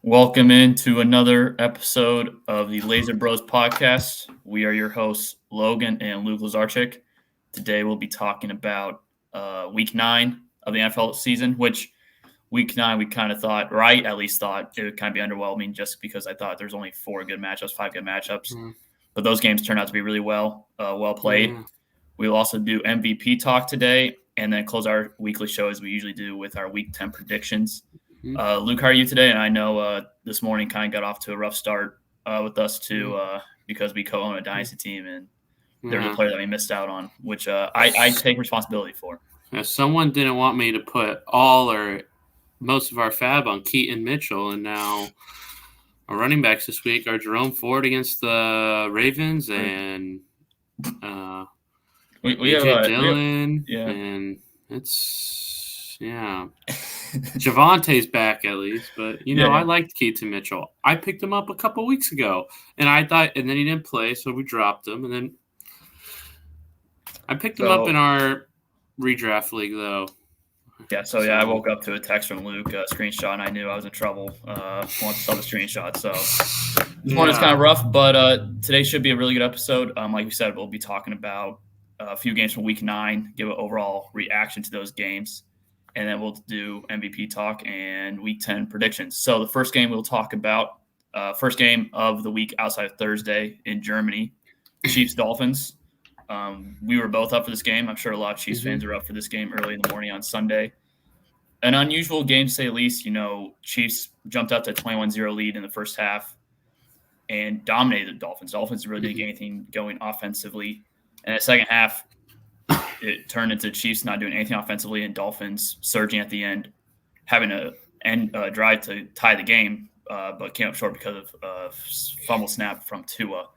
Welcome into another episode of the Laser Bros podcast. We are your hosts, Logan and Luke Lazarchik. Today we'll be talking about week 9 of the NFL season, which week 9 we kind of thought, at least thought it would kind of be underwhelming just because I thought there's only 5 good matchups. But those games turned out to be really well played. We'll also do MVP talk today and then close our weekly show as we usually do with our week 10 predictions. Luke, how are you today? And I know this morning kind of got off to a rough start with us too because we co-own a dynasty team and there's a player that we missed out on, which I take responsibility for. Yeah, someone didn't want me to put all or most of our fab on Keaton Mitchell, and now our running backs this week are Jerome Ford against the Ravens and we have Dillon, and it's Javante's back at least, but I liked Keaton Mitchell. I picked him up a couple weeks ago, and then he didn't play, so we dropped him, and then I picked him up in our redraft league though. I woke up to a text from Luke, a screenshot, and I knew I was in trouble once I saw the screenshot. So this morning is kind of rough, but today should be a really good episode. Like we said, we'll be talking about a few games from week 9, give an overall reaction to those games, and then we'll do MVP talk and week 10 predictions. So the first game we'll talk about, first game of the week outside of Thursday in Germany, Chiefs-Dolphins. We were both up for this game. I'm sure a lot of Chiefs fans are up for this game early in the morning on Sunday. An unusual game, to say the least. Chiefs jumped out to a 21-0 lead in the first half and dominated the Dolphins. Dolphins really didn't get anything going offensively. And the second half, it turned into Chiefs not doing anything offensively and Dolphins surging at the end, having a drive to tie the game, but came up short because of a fumble snap from Tua.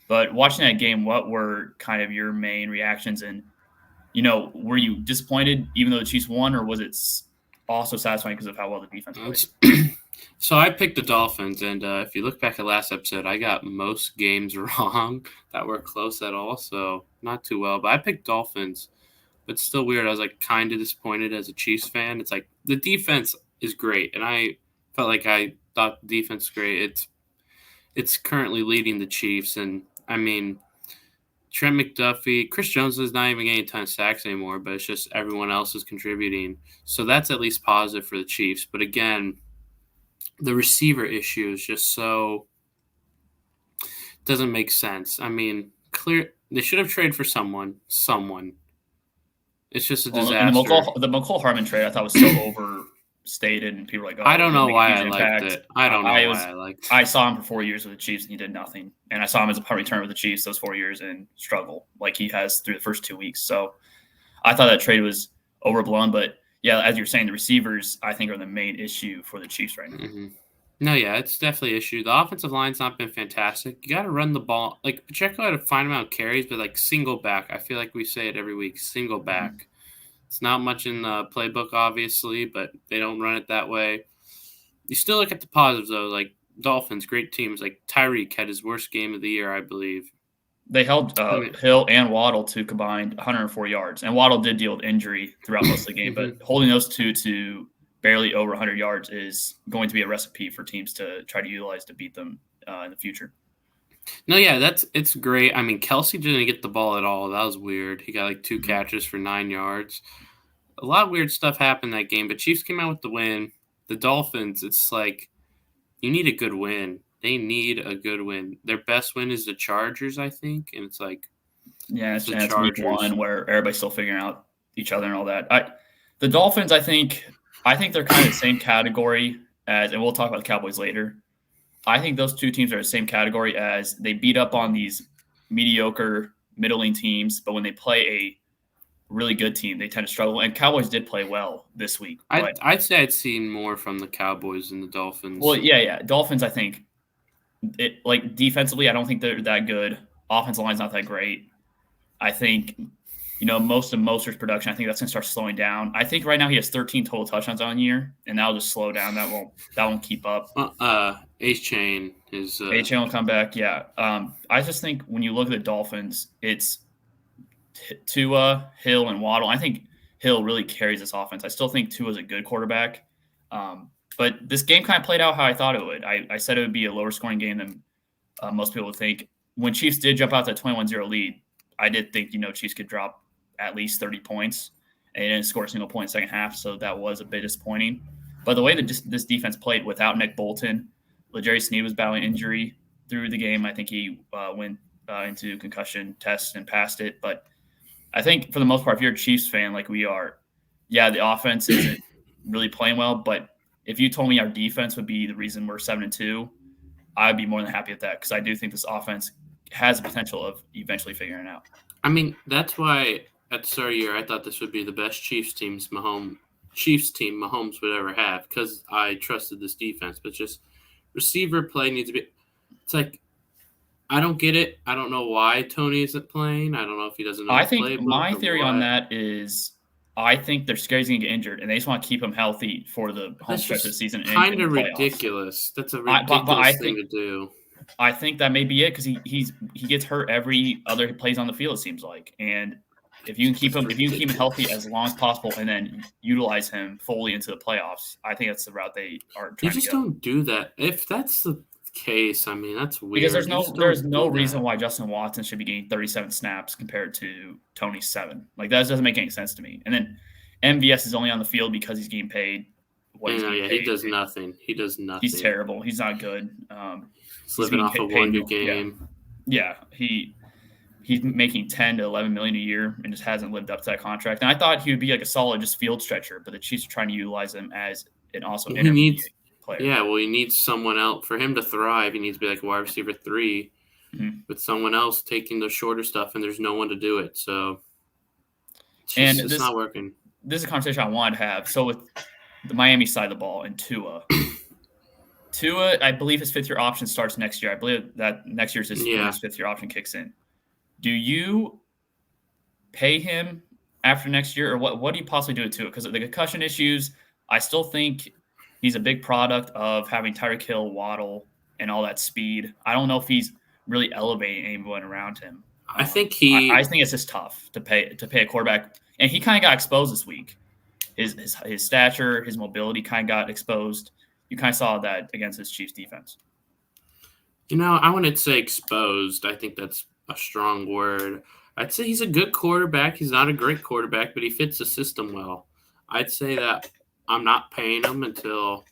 But watching that game, what were kind of your main reactions? And, were you disappointed even though the Chiefs won, or was it also satisfying because of how well the defense played? So I picked the Dolphins, and if you look back at last episode, I got most games wrong that were close at all, so not too well. But I picked Dolphins. But still weird. I was kind of disappointed as a Chiefs fan. It's the defense is great, and I felt like I thought the defense was great. It's currently leading the Chiefs, and Trent McDuffie, Chris Jones is not even getting a ton of sacks anymore, but it's just everyone else is contributing. So that's at least positive for the Chiefs. But again, the receiver issue is just so doesn't make sense. Clear they should have traded for someone. It's just a disaster. The McCole Harmon trade I thought was so overstated, and people were like, I don't know why I liked it. I saw him for 4 years with the Chiefs, and he did nothing. And I saw him as a punt returner with the Chiefs those 4 years and struggle like he has through the first 2 weeks. So I thought that trade was overblown. But, yeah, as you're saying, the receivers, I think, are the main issue for the Chiefs right now. Mm-hmm. No, it's definitely an issue. The offensive line's not been fantastic. You got to run the ball. Pacheco had a fine amount of carries, but, single back. I feel like we say it every week, single back. Mm-hmm. It's not much in the playbook, obviously, but they don't run it that way. You still look at the positives, though, Dolphins, great teams. Tyreek had his worst game of the year, I believe. They held Hill and Waddle to combined 104 yards. And Waddle did deal with injury throughout most of the game, but holding those two to barely over 100 yards is going to be a recipe for teams to try to utilize to beat them in the future. No, it's great. Kelsey didn't get the ball at all. That was weird. He got 2 catches for 9 yards. A lot of weird stuff happened that game, but Chiefs came out with the win. The Dolphins, it's you need a good win. They need a good win. Their best win is the Chargers, I think, and it's it's week 1 where everybody's still figuring out each other and all that. The Dolphins, I think they're kind of the same category as, and we'll talk about the Cowboys later. I think those two teams are the same category as they beat up on these mediocre, middling teams, but when they play a really good team, they tend to struggle. And Cowboys did play well this week. I'd say I'd seen more from the Cowboys than the Dolphins. Well, yeah. Dolphins, I think, defensively, I don't think they're that good. Offensive line's not that great. I think, most of Mostert's production, I think that's going to start slowing down. I think right now he has 13 total touchdowns on the year, and that'll just slow down. That won't keep up. H-Chain will come back, yeah. I just think when you look at the Dolphins, it's Tua, Hill, and Waddle. I think Hill really carries this offense. I still think Tua's a good quarterback. But this game kind of played out how I thought it would. I said it would be a lower scoring game than most people would think. When Chiefs did jump out to a 21-0 lead, I did think, Chiefs could drop at least 30 points. And they didn't score a single point in the second half, so that was a bit disappointing. But the way that this defense played without Nick Bolton, L'Jarius Sneed was battling injury through the game. I think he went into concussion tests and passed it. But I think for the most part, if you're a Chiefs fan like we are, yeah, the offense isn't really playing well. But if you told me our defense would be the reason we're 7-2, I'd be more than happy with that because I do think this offense has the potential of eventually figuring it out. I mean, that's why at the start of the year I thought this would be the best Chiefs team Mahomes would ever have because I trusted this defense. But just receiver play needs to be – it's like I don't get it. I don't know why Tony isn't playing. I don't know if he doesn't know I the think playbook my or theory what. on that is I think they're scared he's going to get injured, and they just want to keep him healthy for the home stretch of the season. Kind of ridiculous. That's a ridiculous thing to do. I think that may be it because he gets hurt every other plays on the field. It seems like, and if you can keep him healthy as long as possible, and then utilize him fully into the playoffs, I think that's the route they are trying to go. You just don't do that. If that's the case, I mean that's weird. Because there's no reason why Justin Watson should be getting 37 snaps compared to Tony's 7. Like that doesn't make any sense to me. And then MVS is only on the field because he's getting paid. He does nothing. He's terrible. He's not good. He's living off of one good game. Yeah, he's making 10 to 11 million a year and just hasn't lived up to that contract. And I thought he would be like a solid just field stretcher, but the Chiefs are trying to utilize him as an also intermediate player. Yeah, well, he needs someone else for him to thrive. He needs to be like a wide receiver 3 with someone else taking the shorter stuff, and there's no one to do it. So it's not working. This is a conversation I wanted to have. So with the Miami side of the ball and Tua, I believe his 5th-year option starts next year. I believe that next year's his 5th-year option kicks in. Do you pay him after next year, or what do you possibly do to it? Because of the concussion issues, I still think he's a big product of having Tyreek Hill, Waddle, and all that speed. I don't know if he's really elevating anyone around him. I think I think it's just tough to pay a quarterback, and he kind of got exposed this week. His stature, his mobility kind of got exposed. You kind of saw that against this Chiefs defense. I wouldn't say exposed. I think that's a strong word. I'd say he's a good quarterback. He's not a great quarterback, but he fits the system well. I'd say that I'm not paying him until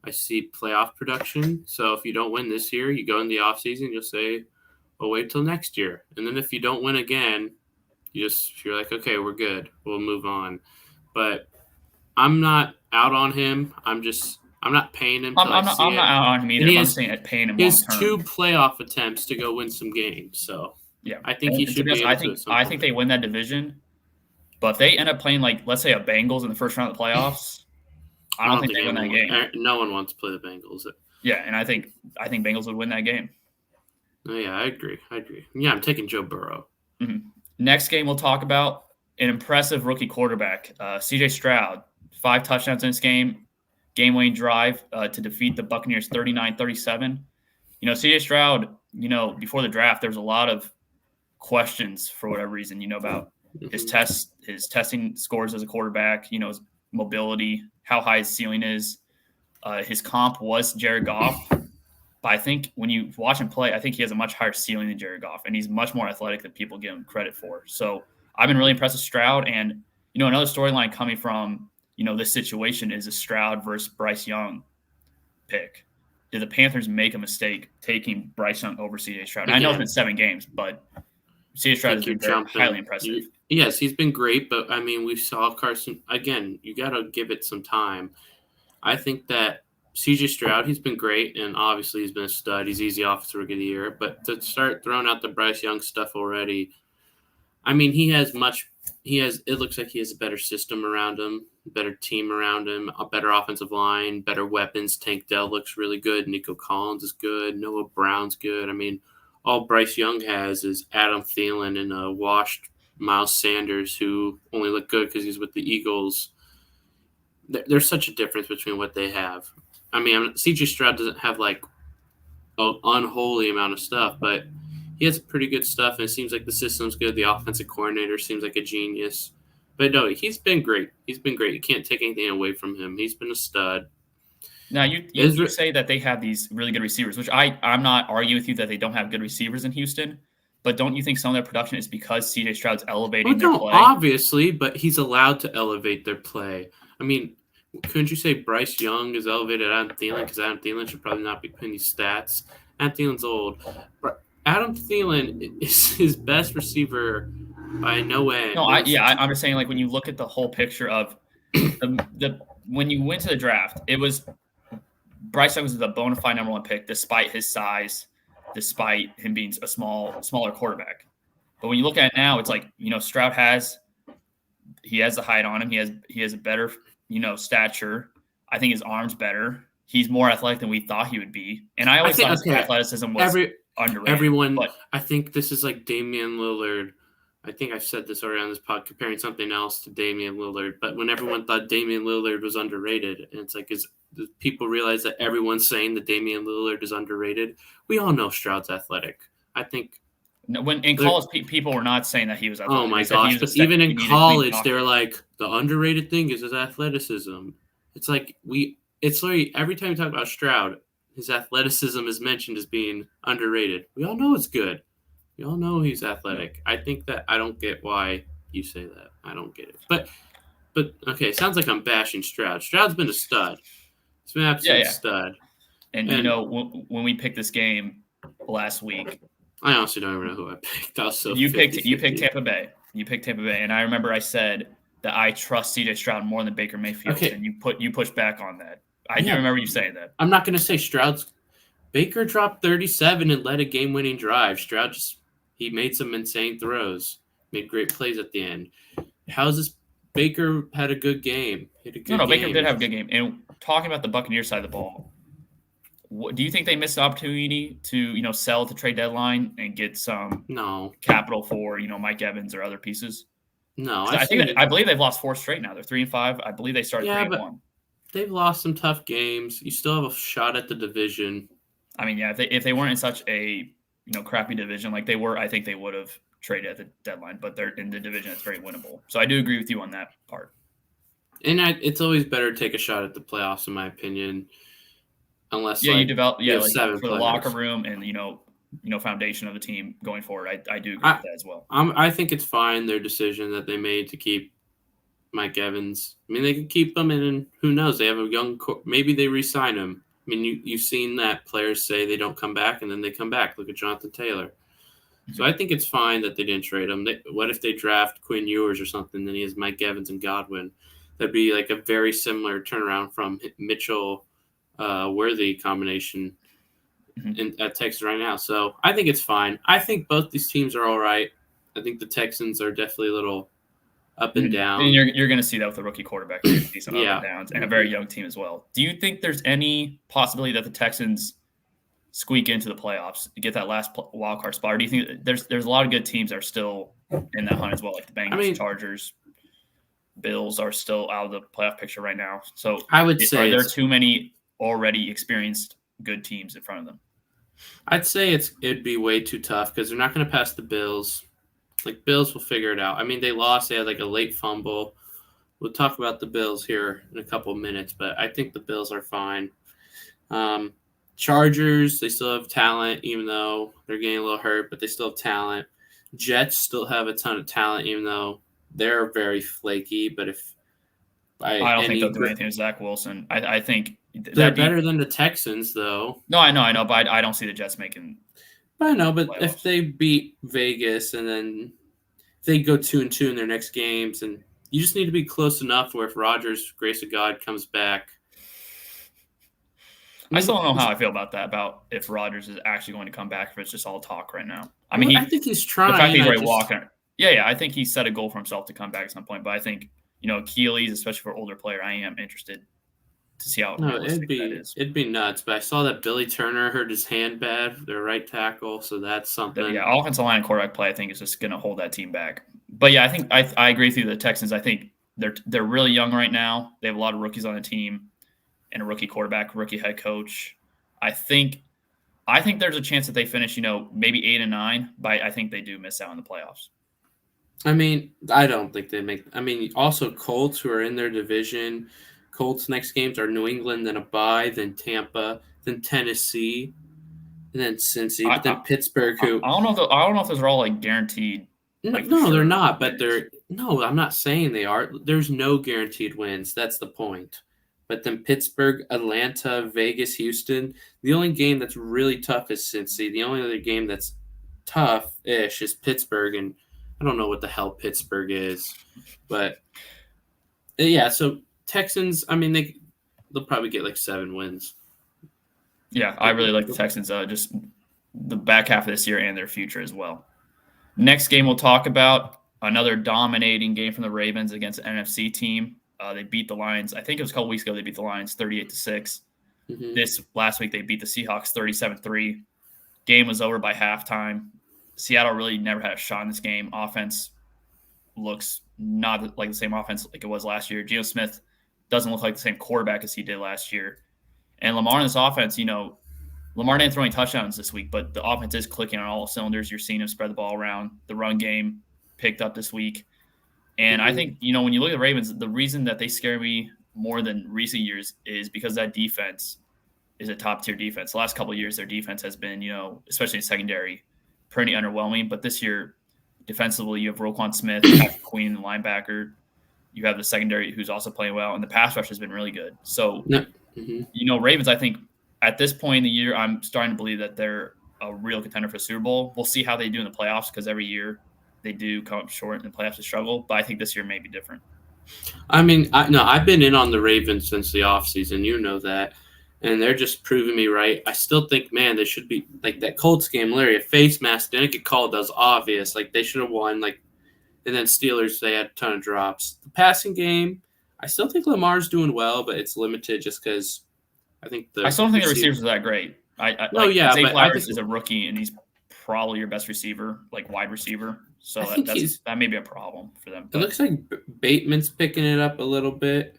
I see playoff production. So if you don't win this year, you go in the offseason, you'll say, well, wait till next year. And then if you don't win again, you're like, okay, we're good. We'll move on. But I'm not out on him. I'm not paying him. I'm not out on him either. I'm saying at paying him. He has 2 playoff attempts to go win some games. So yeah, I think he should be able to. I think they win that division. But if they end up playing like, let's say, a Bengals in the first round of the playoffs, I don't think they win that game. No one wants to play the Bengals. Yeah, and I think Bengals would win that game. Oh, yeah, I agree. Yeah, I'm taking Joe Burrow. Mm-hmm. Next game we'll talk about an impressive rookie quarterback, C.J. Stroud, 5 touchdowns in this game-winning drive to defeat the Buccaneers 39-37. C.J. Stroud, before the draft, there was a lot of questions for whatever reason, about his testing scores as a quarterback, his mobility, how high his ceiling is. His comp was Jared Goff. But I think when you watch him play, I think he has a much higher ceiling than Jared Goff, and he's much more athletic than people give him credit for. So I've been really impressed with Stroud. And, another storyline coming from, this situation is a Stroud versus Bryce Young pick. Did the Panthers make a mistake taking Bryce Young over C.J. Stroud? I know it's been 7 games, but C.J. Stroud has been highly impressive. Yes, he's been great, but, we saw Carson – again, you got to give it some time. I think that C.J. Stroud, he's been great, and obviously he's been a stud. He's easy offensive rookie of the year. But to start throwing out the Bryce Young stuff already, it looks like he has a better system around him, a better team around him, a better offensive line, better weapons. Tank Dell looks really good. Nico Collins is good. Noah Brown's good. All Bryce Young has is Adam Thielen and a washed Miles Sanders, who only look good because he's with the Eagles. There's such a difference between what they have. C.J. Stroud doesn't have like an unholy amount of stuff, but he has pretty good stuff, and it seems like the system's good. The offensive coordinator seems like a genius. But no, he's been great. You can't take anything away from him. He's been a stud. Now, you say that they have these really good receivers, which I'm not arguing with you that they don't have good receivers in Houston, but don't you think some of their production is because C.J. Stroud's elevating their play? Obviously, but he's allowed to elevate their play. I mean, couldn't you say Bryce Young is elevated Adam Thielen? Because Adam Thielen should probably not be putting these stats. Adam Thielen's old. But Adam Thielen is his best receiver by no end. No, I'm just saying, like, when you look at the whole picture of when you went to the draft, it was Bryce Young was the bona fide number 1 pick, despite his size, despite him being a smaller quarterback. But when you look at it now, it's like, Stroud has the height on him. He has a better, stature. I think his arm's better. He's more athletic than we thought he would be. And I always thought his athleticism was underrated. I think this is like Damian Lillard. I think I've said this already on this pod, comparing something else to Damian Lillard. But when everyone thought Damian Lillard was underrated, and it's like, do people realize that everyone's saying that Damian Lillard is underrated? We all know Stroud's athletic. I think. When in college, people were not saying that he was athletic. Oh my gosh! But even in college, they're like, the underrated thing is his athleticism. It's like it's like every time we talk about Stroud, his athleticism is mentioned as being underrated. We all know it's good. We all know he's athletic. I think that I don't get why you say that. I don't get it. But okay, sounds like I'm bashing Stroud. Stroud's been a stud. He's been an absolute stud. And when we picked this game last week, I honestly don't even know who I picked. I was so you picked Tampa Bay. You picked Tampa Bay, and I remember I said that I trust C.J. Stroud more than Baker Mayfield, and you pushed back on that. I do remember you saying that. I'm not going to say Baker dropped 37 and led a game-winning drive. Stroud he made some insane throws, made great plays at the end. How's this? Baker had a good game. Baker did have a good game. And talking about the Buccaneers side of the ball, do you think they missed the opportunity to sell at the trade deadline and get some capital for Mike Evans or other pieces? No, I believe they've lost 4 straight now. They're 3-5. I believe they started 3-1. They've lost some tough games. You still have a shot at the division. I mean, if they weren't in such a crappy division like they were, I think they would have traded at the deadline. But they're in the division; it's very winnable. So I do agree with you on that part. And it's always better to take a shot at the playoffs, in my opinion. Unless you develop for the locker room and foundation of the team going forward. I do agree with that as well. I think it's fine, their decision that they made to keep Mike Evans. I mean, they can keep him, and who knows? They have a young maybe they re-sign him. I mean, you've seen that players say they don't come back, and then they come back. Look at Jonathan Taylor. So I think it's fine that they didn't trade him. What if they draft Quinn Ewers or something, then he has Mike Evans and Godwin? That'd be like a very similar turnaround from Mitchell Worthy combination at Texas right now. So I think it's fine. I think both these teams are all right. I think the Texans are definitely a little up and down. And you're going to see that with the rookie quarterback. You're going to see some up and downs, and a very young team as well. Do you think there's any possibility that the Texans squeak into the playoffs to get that last wild card spot? Or do you think there's a lot of good teams that are still in that hunt as well, like the Bengals, Chargers, Bills are still out of the playoff picture right now. So I would say, are there too many already experienced good teams in front of them? I'd say it'd be way too tough because they're not going to pass the Bills. Like, Bills will figure it out. I mean, they lost. They had like a late fumble. We'll talk about the Bills here in a couple of minutes, but I think the Bills are fine. Chargers, they still have talent, even though they're getting a little hurt, but they still have talent. Jets still have a ton of talent, even though they're very flaky. But I don't think they'll do anything with Zach Wilson. I think they're better than the Texans, though. No, I know, but I don't see the Jets making. I know, but playoffs. If they beat Vegas and then they go 2-2 in their next games, and you just need to be close enough where if Rodgers, grace of God, comes back. I still don't know how I feel about that, about if Rodgers is actually going to come back, if it's just all talk right now. I mean, I think he's trying. The fact he's already walking. Yeah, I think he set a goal for himself to come back at some point. But I think, Achilles, especially for an older player, I am interested to see how realistic that is. It'd be nuts. But I saw that Billy Turner hurt his hand bad, their right tackle, so that's something. But yeah, offensive line and quarterback play, I think, is just going to hold that team back. But yeah, I think I agree with you. The Texans, I think they're really young right now. They have a lot of rookies on the team, and a rookie quarterback, rookie head coach. I think there's a chance that they finish, maybe 8-9, but I think they do miss out on the playoffs. I mean, I don't think they make. I mean, also Colts, who are in their division. Colts' next games are New England, then a bye, then Tampa, then Tennessee, and then Cincy, but then Pittsburgh, who I don't know. I don't know if those are all like guaranteed. no, Like for no, they're sure. not. But they're no. I'm not saying they are. There's no guaranteed wins. That's the point. But then Pittsburgh, Atlanta, Vegas, Houston. The only game that's really tough is Cincy. The only other game that's tough-ish is Pittsburgh, and I don't know what the hell Pittsburgh is, but yeah. So Texans. I mean, they'll probably get like 7 wins. Yeah, I really like the Texans. Just the back half of this year and their future as well. Next game we'll talk about another dominating game from the Ravens against an NFC team. They beat the Lions. I think it was a couple weeks ago. They beat the Lions 38-6. Mm-hmm. This last week they beat the Seahawks 37-3. Game was over by halftime. Seattle really never had a shot in this game. Offense looks not like the same offense like it was last year. Geno Smith doesn't look like the same quarterback as he did last year. And Lamar in this offense, Lamar didn't throw any touchdowns this week, but the offense is clicking on all cylinders. You're seeing him spread the ball around. The run game picked up this week. And I think, when you look at the Ravens, the reason that they scare me more than recent years is because that defense is a top-tier defense. The last couple of years, their defense has been, especially in secondary, pretty underwhelming. But this year, defensively, you have Roquan Smith, Patrick Queen, the linebacker. You have the secondary who's also playing well, and the pass rush has been really good. So, Ravens, I think, at this point in the year, I'm starting to believe that they're a real contender for the Super Bowl. We'll see how they do in the playoffs because every year they do come up short in the playoffs to struggle. But I think this year may be different. I mean, I've been in on the Ravens since the offseason. You know that. And they're just proving me right. I still think, man, they should be – like that Colts game, Larry, a face mask didn't get called. That was obvious. Like they should have won. And then Steelers, they had a ton of drops. The passing game, I still think Lamar's doing well, but it's limited just because – I still don't think the receivers are that great. Zay Flowers is a rookie, and he's probably your best receiver, like wide receiver. So that may be a problem for them. It looks like Bateman's picking it up a little bit.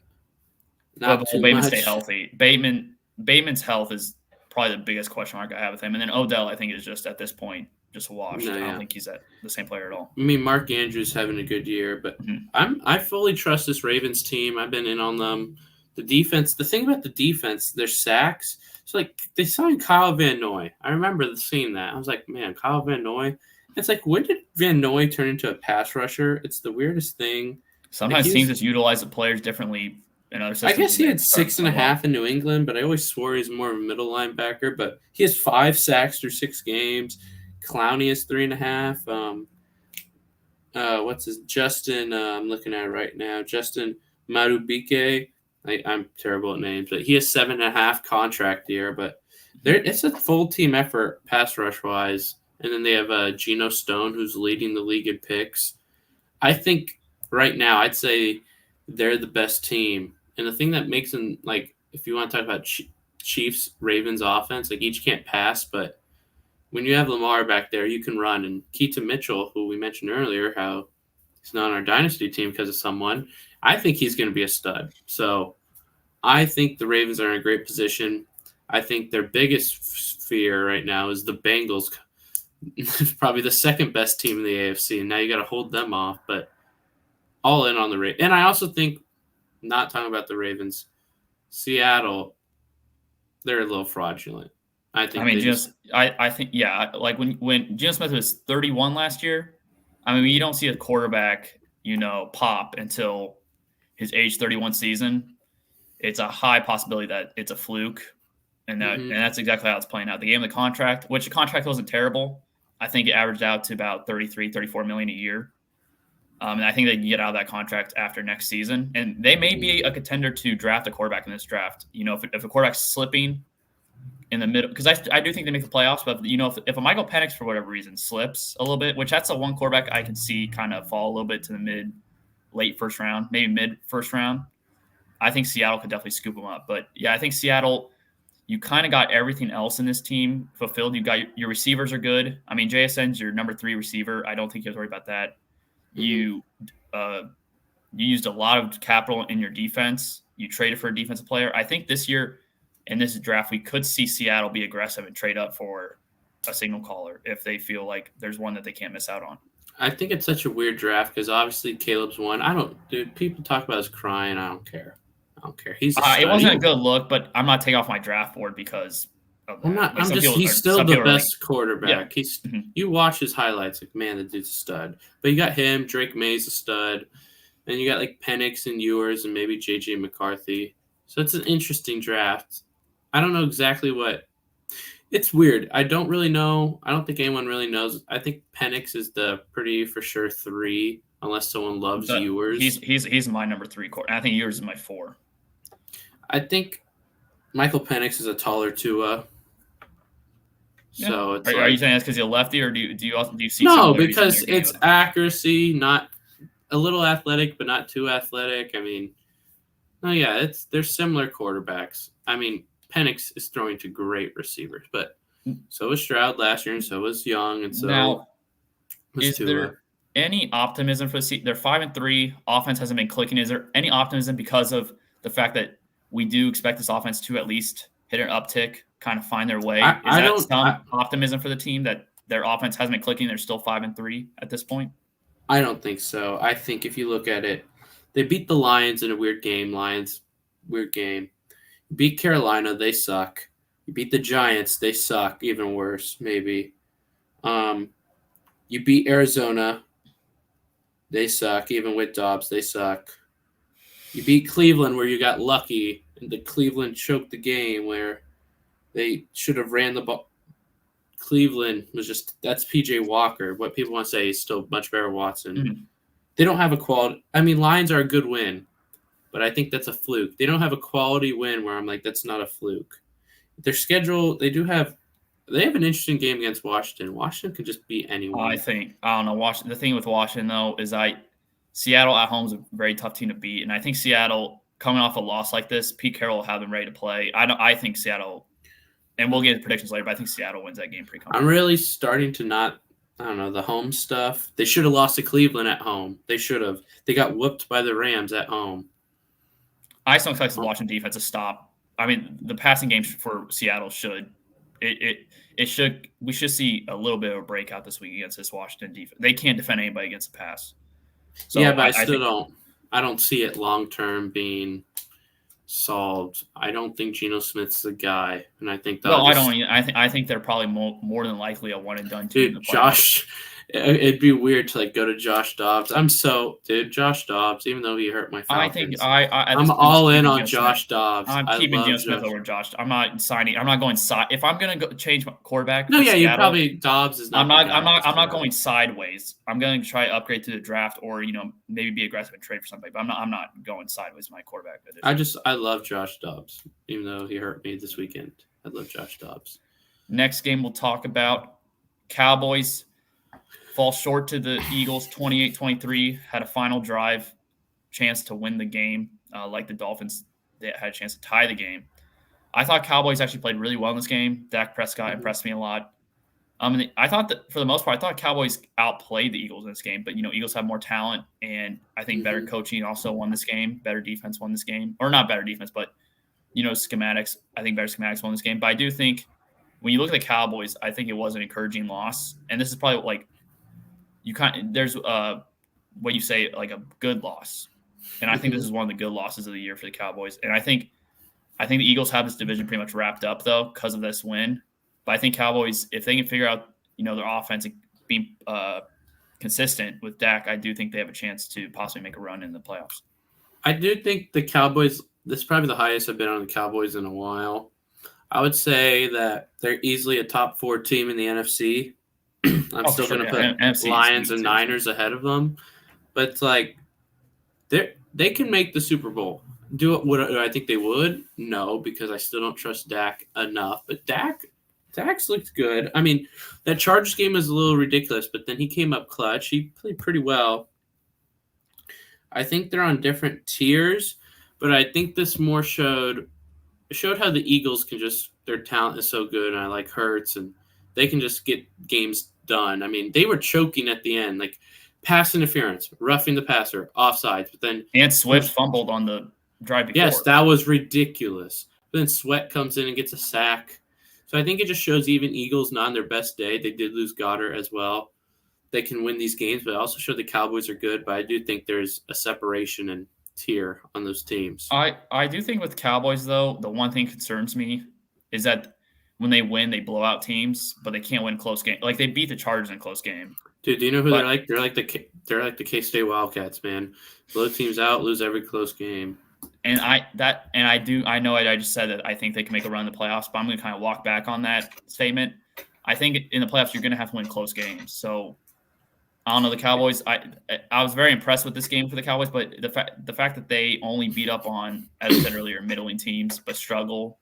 Not too Bateman much. Stay healthy. Bateman's health is probably the biggest question mark I have with him. And then Odell, I think, is just at this point just washed. I don't think he's the same player at all. I mean, Mark Andrews having a good year, but I fully trust this Ravens team. I've been in on them. The defense, the thing about the defense, their sacks. It's like they signed Kyle Van Noy. I remember seeing that. I was like, man, Kyle Van Noy. It's like, when did Van Noy turn into a pass rusher? It's the weirdest thing. Sometimes teams just utilize the players differently in other systems. I guess he had 6.5 in New England, but I always swore he's more of a middle linebacker. But he has 5 sacks through 6 games. Clowney has 3.5. What's his Justin? I'm looking at it right now. Justin Marubike. I'm terrible at names, but he has 7.5 contract year. But it's a full team effort pass rush wise. And then they have Geno Stone, who's leading the league in picks. I think right now I'd say they're the best team. And the thing that makes them, like, if you want to talk about Chiefs Ravens offense, like each can't pass, but when you have Lamar back there, you can run. And Keaton Mitchell, who we mentioned earlier, how he's not on our dynasty team because of someone. I think he's going to be a stud. So I think the Ravens are in a great position. I think their biggest fear right now is the Bengals. Probably the second best team in the AFC, and now you got to hold them off. But all in on the Ravens. And I also think, not talking about the Ravens, Seattle, they're a little fraudulent. I think. I think, yeah. Like when Geno Smith was 31 last year, I mean, you don't see a quarterback, pop until his age 31 season. It's a high possibility that it's a fluke, and that's exactly how it's playing out. They gave him the contract, which the contract wasn't terrible. I think it averaged out to about $33-34 million a year. And I think they can get out of that contract after next season. And they may be a contender to draft a quarterback in this draft. If a quarterback's slipping in the middle, because I do think they make the playoffs, but if a Michael Penix for whatever reason slips a little bit, which that's the one quarterback I can see kind of fall a little bit to the late first round, maybe mid first round, I think Seattle could definitely scoop them up. But yeah, I think Seattle, you kind of got everything else in this team fulfilled. You got your receivers are good. I mean, JSN's your number 3 receiver. I don't think you have to worry about that. You used a lot of capital in your defense. You traded for a defensive player. I think this year in this draft, we could see Seattle be aggressive and trade up for a signal caller if they feel like there's one that they can't miss out on. I think it's such a weird draft because obviously Caleb's one. People talk about us crying. I don't care. I don't care. He's a stud. It wasn't a good look, but I'm not taking off my draft board because of that. I'm not. Like, He's still the best quarterback. Yeah. You watch his highlights, like, man, the dude's a stud. But you got him. Drake May's a stud, and you got like Penix and Ewers and maybe JJ McCarthy. So it's an interesting draft. I don't know exactly what. It's weird. I don't really know. I don't think anyone really knows. I think Penix is the pretty for sure 3, unless someone loves Ewers. He's my number 3 quarterback. I think Ewers is my 4. I think Michael Penix is a taller Tua. So it's are you saying that's because you're lefty, or do you see? No, because it's accuracy, not a little athletic, but not too athletic. I mean, no, yeah, they're similar quarterbacks. I mean, Penix is throwing to great receivers, but so was Stroud last year, and so was Young, and so now was Tua. There any optimism for the season? They're 5-3. Offense hasn't been clicking. Is there any optimism because of the fact that we do expect this offense to at least hit an uptick, kind of find their way? Is there some optimism for the team that their offense hasn't been clicking? They're still 5-3 at this point. I don't think so. I think if you look at it, they beat the Lions in a weird game. Weird game. You beat Carolina, they suck. You beat the Giants, they suck. Even worse, maybe. You beat Arizona, they suck. Even with Dobbs, they suck. You beat Cleveland, where you got lucky, and the Cleveland choked the game where they should have ran the ball. Cleveland was that's PJ Walker. What people want to say is still much better Watson. Mm-hmm. They don't have a quality. I mean, Lions are a good win, but I think that's a fluke. They don't have a quality win where I'm like, that's not a fluke. Their schedule, they have an interesting game against Washington. Washington could just beat anyone. I don't know. Washington. The thing with Washington though is Seattle at home is a very tough team to beat, and I think Seattle coming off a loss like this, Pete Carroll will have them ready to play. I think Seattle, and we'll get into predictions later, but I think Seattle wins that game pretty comfortably. I'm really starting to not. I don't know, the home stuff. They should have lost to Cleveland at home. They should have. They got whooped by the Rams at home. I still expect the Washington defense to stop. I mean, the passing game for Seattle should. We should see a little bit of a breakout this week against this Washington defense. They can't defend anybody against the pass. So yeah, but I don't see it long term being solved. I don't think Geno Smith's the guy, and I think I think they're probably more than likely a one and done team. Dude, Josh, it'd be weird to go to Josh Dobbs. Josh Dobbs, even though he hurt my Falcons. I'm all in on Josh Dobbs. I'm keeping Geno Smith over Josh. I'm not signing. I'm not going side. If I'm gonna change my quarterback, you probably Dobbs is not. I'm not going sideways. I'm going to try to upgrade to the draft, or maybe be aggressive and trade for somebody. But I'm not going sideways with my quarterback. I love Josh Dobbs, even though he hurt me this weekend. I love Josh Dobbs. Next game we'll talk about Cowboys. Fall short to the Eagles 28-23, had a final drive chance to win the game. Like the Dolphins, they had a chance to tie the game. I thought Cowboys actually played really well in this game. Dak Prescott impressed me a lot. I thought that for the most part, I thought Cowboys outplayed the Eagles in this game, but Eagles have more talent, and I think better coaching also won this game. Better defense won this game, or not better defense, but schematics. I think better schematics won this game. But I do think when you look at the Cowboys, I think it was an encouraging loss, and this is probably there's what you say like a good loss, and I think this is one of the good losses of the year for the Cowboys. And I think the Eagles have this division pretty much wrapped up though because of this win. But I think Cowboys, if they can figure out their offense being consistent with Dak, I do think they have a chance to possibly make a run in the playoffs. I do think the Cowboys. This is probably the highest I've been on the Cowboys in a while. I would say that they're easily a top 4 team in the NFC. I'm still going to put NFC, Lions and Niners ahead of them. But it's like they can make the Super Bowl. Do I think they would? No, because I still don't trust Dak enough. But Dak's looked good. I mean, that Chargers game was a little ridiculous, but then he came up clutch. He played pretty well. I think they're on different tiers, but I think this more showed how the Eagles can their talent is so good, and I like Hurts, and they can just get games done. I mean, they were choking at the end, like pass interference, roughing the passer, offsides, but then and Swift fumbled on the drive before. Yes, that was ridiculous. But then Sweat comes in and gets a sack. So I think it just shows even Eagles not on their best day. They did lose Goddard as well. They can win these games, but it also showed the Cowboys are good. But I do think there's a separation, and tier on those teams. I do think with Cowboys, though, the one thing concerns me is that when they win, they blow out teams, but they can't win close game. Like, they beat the Chargers in a close game. Dude, do you know who But- they're like? They're like the K-State Wildcats, man. Blow teams out, lose every close game. And I know I just said that I think they can make a run in the playoffs, but I'm going to kind of walk back on that statement. I think in the playoffs you're going to have to win close games. So I don't know the Cowboys. I was very impressed with this game for the Cowboys, but the fact that they only beat up on, as I said earlier, middling teams, but struggle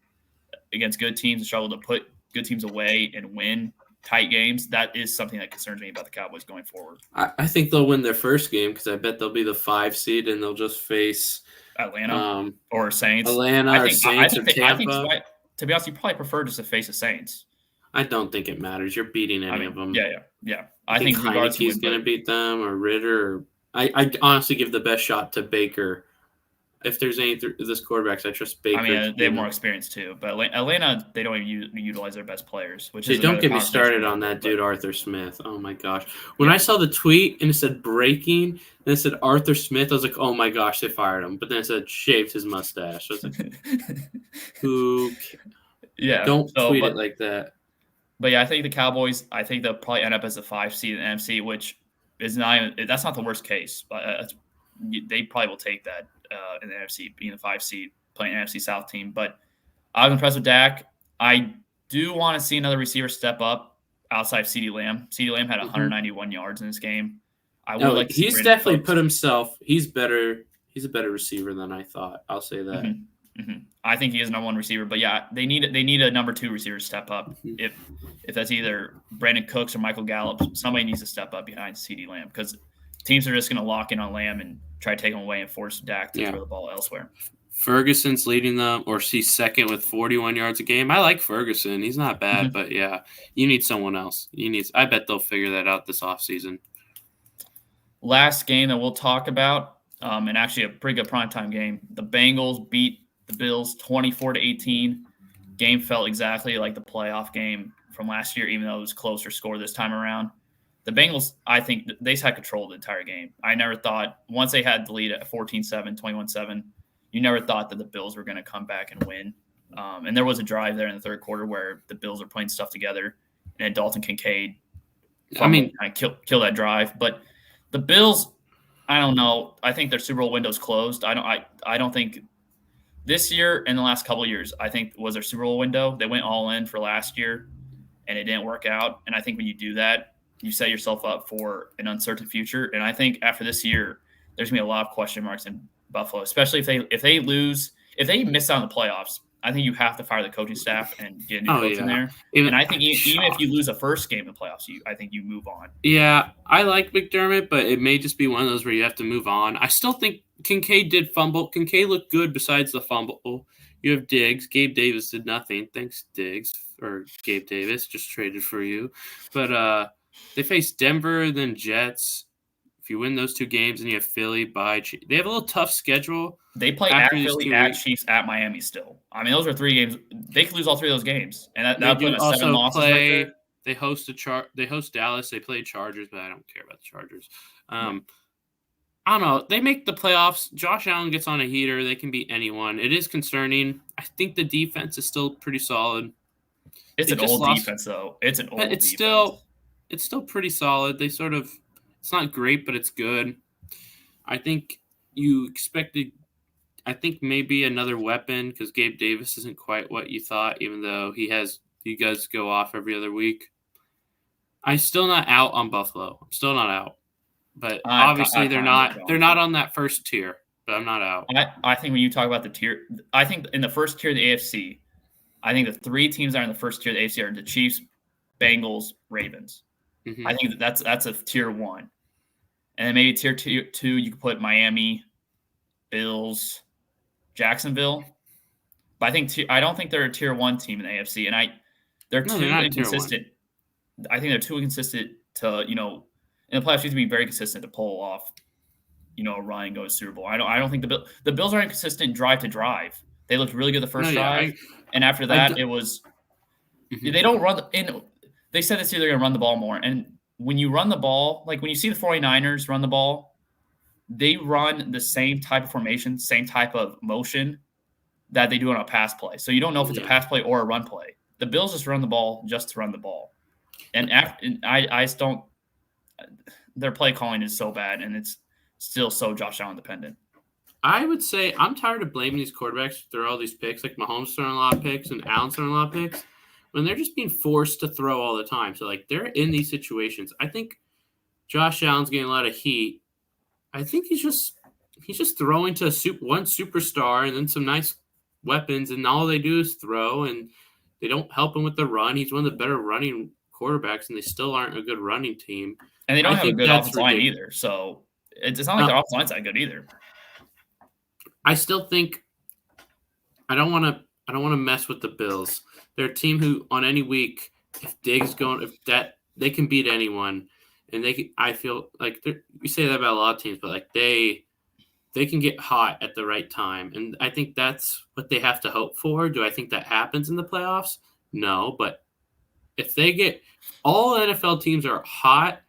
against good teams and struggle to put good teams away and win tight games, that is something that concerns me about the Cowboys going forward. I think they'll win their first game because I bet they'll be the 5 seed and they'll just face Atlanta or Saints. Atlanta or Saints or Tampa. To be honest, you probably prefer just to face the Saints. I don't think it matters. You're beating any of them. Yeah. I think Heineke's going to beat them or Ritter. I honestly give the best shot to Baker. If there's any this quarterbacks, I trust Baker. I mean, they have more experience too, but Atlanta, they don't even utilize their best players. Don't get me started on that dude, Arthur Smith. Oh my gosh! When I saw the tweet and it said breaking and it said Arthur Smith, I was like, oh my gosh, they fired him. But then it said shaved his mustache. I was like, who? Yeah, don't tweet it like that. But yeah, I think the Cowboys. I think they'll probably end up as a 5 seed in the NFC, which is that's not the worst case. But they probably will take that. In the NFC, being the 5 seed, playing an NFC South team. But I was impressed with Dak. I do want to see another receiver step up outside of CeeDee Lamb. CeeDee Lamb had 191 yards in this game. He's definitely put himself. He's better. He's a better receiver than I thought. I'll say that. Mm-hmm. I think he is number 1 receiver. But yeah, they need a number 2 receiver to step up. If that's either Brandon Cooks or Michael Gallup, somebody needs to step up behind CeeDee Lamb because teams are just going to lock in on Lamb and try to take him away and force Dak to throw the ball elsewhere. Ferguson's leading them, or he's second with 41 yards a game. I like Ferguson. He's not bad, but yeah, you need someone else. I bet they'll figure that out this offseason. Last game that we'll talk about, and actually a pretty good primetime game. The Bengals beat the Bills 24-18. Game felt exactly like the playoff game from last year, even though it was closer score this time around. The Bengals, I think, they had control of the entire game. I never thought, once they had the lead at 14-7, 21-7, you never thought that the Bills were going to come back and win. And there was a drive there in the third quarter where the Bills are putting stuff together, and Dalton Kincaid kind of kill that drive. But the Bills, I don't know. I think their Super Bowl window's closed. I don't think this year and the last couple of years, I think was their Super Bowl window. They went all in for last year, and it didn't work out. And I think when you do that, you set yourself up for an uncertain future. And I think after this year, there's going to be a lot of question marks in Buffalo, especially if they lose, if they miss out on the playoffs. I think you have to fire the coaching staff and get a new coach in there. And I think even if you lose a first game in the playoffs, I think you move on. Yeah, I like McDermott, but it may just be one of those where you have to move on. I still think Kincaid did fumble. Kincaid looked good besides the fumble. You have Diggs. Gabe Davis did nothing. Thanks, Diggs, or Gabe Davis, just traded for you. But they face Denver, then Jets. If you win those 2 games, and you have Philly, they have a little tough schedule. They play at Philly, at Chiefs, at Miami still. I mean, those are 3 games. They could lose all 3 of those games, and that'll put them at 7 losses right there. They host They host Dallas. They play Chargers, but I don't care about the Chargers. I don't know. They make the playoffs. Josh Allen gets on a heater. They can beat anyone. It is concerning. I think the defense is still pretty solid. It's an old defense, though. It's an old defense. It's still pretty solid. They sort of – it's not great, but it's good. I think you expected – I think maybe another weapon because Gabe Davis isn't quite what you thought, even though he guys go off every other week. I'm still not out on Buffalo. I'm still not out. But obviously they're not on that first tier, but I'm not out. I think when you talk about the tier – I think in the first tier of the AFC, I think the 3 teams that are in the first tier of the AFC are the Chiefs, Bengals, Ravens. Mm-hmm. I think that's a tier 1. And then maybe tier 2, you could put Miami, Bills, Jacksonville. But I don't think they're a tier 1 team in the AFC. And they're too inconsistent. I think they're too inconsistent to, in the playoffs, you have to be very consistent to pull off, a run and go to Super Bowl. I don't think the Bills are inconsistent drive to drive. They looked really good the first drive. And after that, it was they don't run they said this year they're going to run the ball more. And when you run the ball, like when you see the 49ers run the ball, they run the same type of formation, same type of motion that they do on a pass play. So you don't know if it's a pass play or a run play. The Bills just run the ball just to run the ball. And I just don't – their play calling is so bad, and it's still so Josh Allen dependent. I would say I'm tired of blaming these quarterbacks for all these picks. Like Mahomes throwing a lot of picks and Allen's throwing a lot of picks when they're just being forced to throw all the time. So, like, they're in these situations. I think Josh Allen's getting a lot of heat. I think he's just throwing to one superstar and then some nice weapons, and all they do is throw, and they don't help him with the run. He's one of the better running quarterbacks, and they still aren't a good running team. And they don't have a good offensive line either. So it's not like their offensive line's that good either. I still think I don't want to mess with the Bills. They're a team who, on any week, if Diggs going, they can beat anyone, and I feel like we say that about a lot of teams, but like they can get hot at the right time, and I think that's what they have to hope for. Do I think that happens in the playoffs? No, but if they get all NFL teams are hot,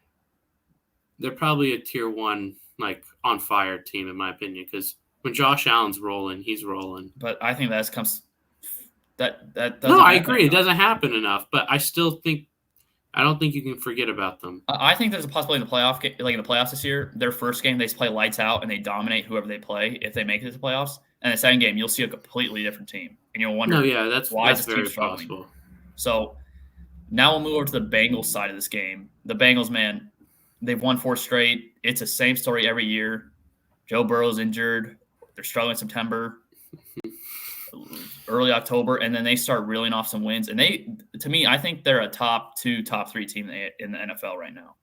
they're probably a tier 1, like on fire team in my opinion, because when Josh Allen's rolling, he's rolling. But I think that doesn't. No, I agree. Enough. It doesn't happen enough, but I don't think you can forget about them. I think there's a possibility in the playoffs this year, their first game they play lights out and they dominate whoever they play if they make it to the playoffs. And the second game, you'll see a completely different team, and you'll wonder, why is this team struggling? Possible. So now we'll move over to the Bengals side of this game. The Bengals, man, they've won 4 straight. It's the same story every year. Joe Burrow's injured. They're struggling in September, early October, and then they start reeling off some wins. And I think they're a top 2, top 3 team in the NFL right now.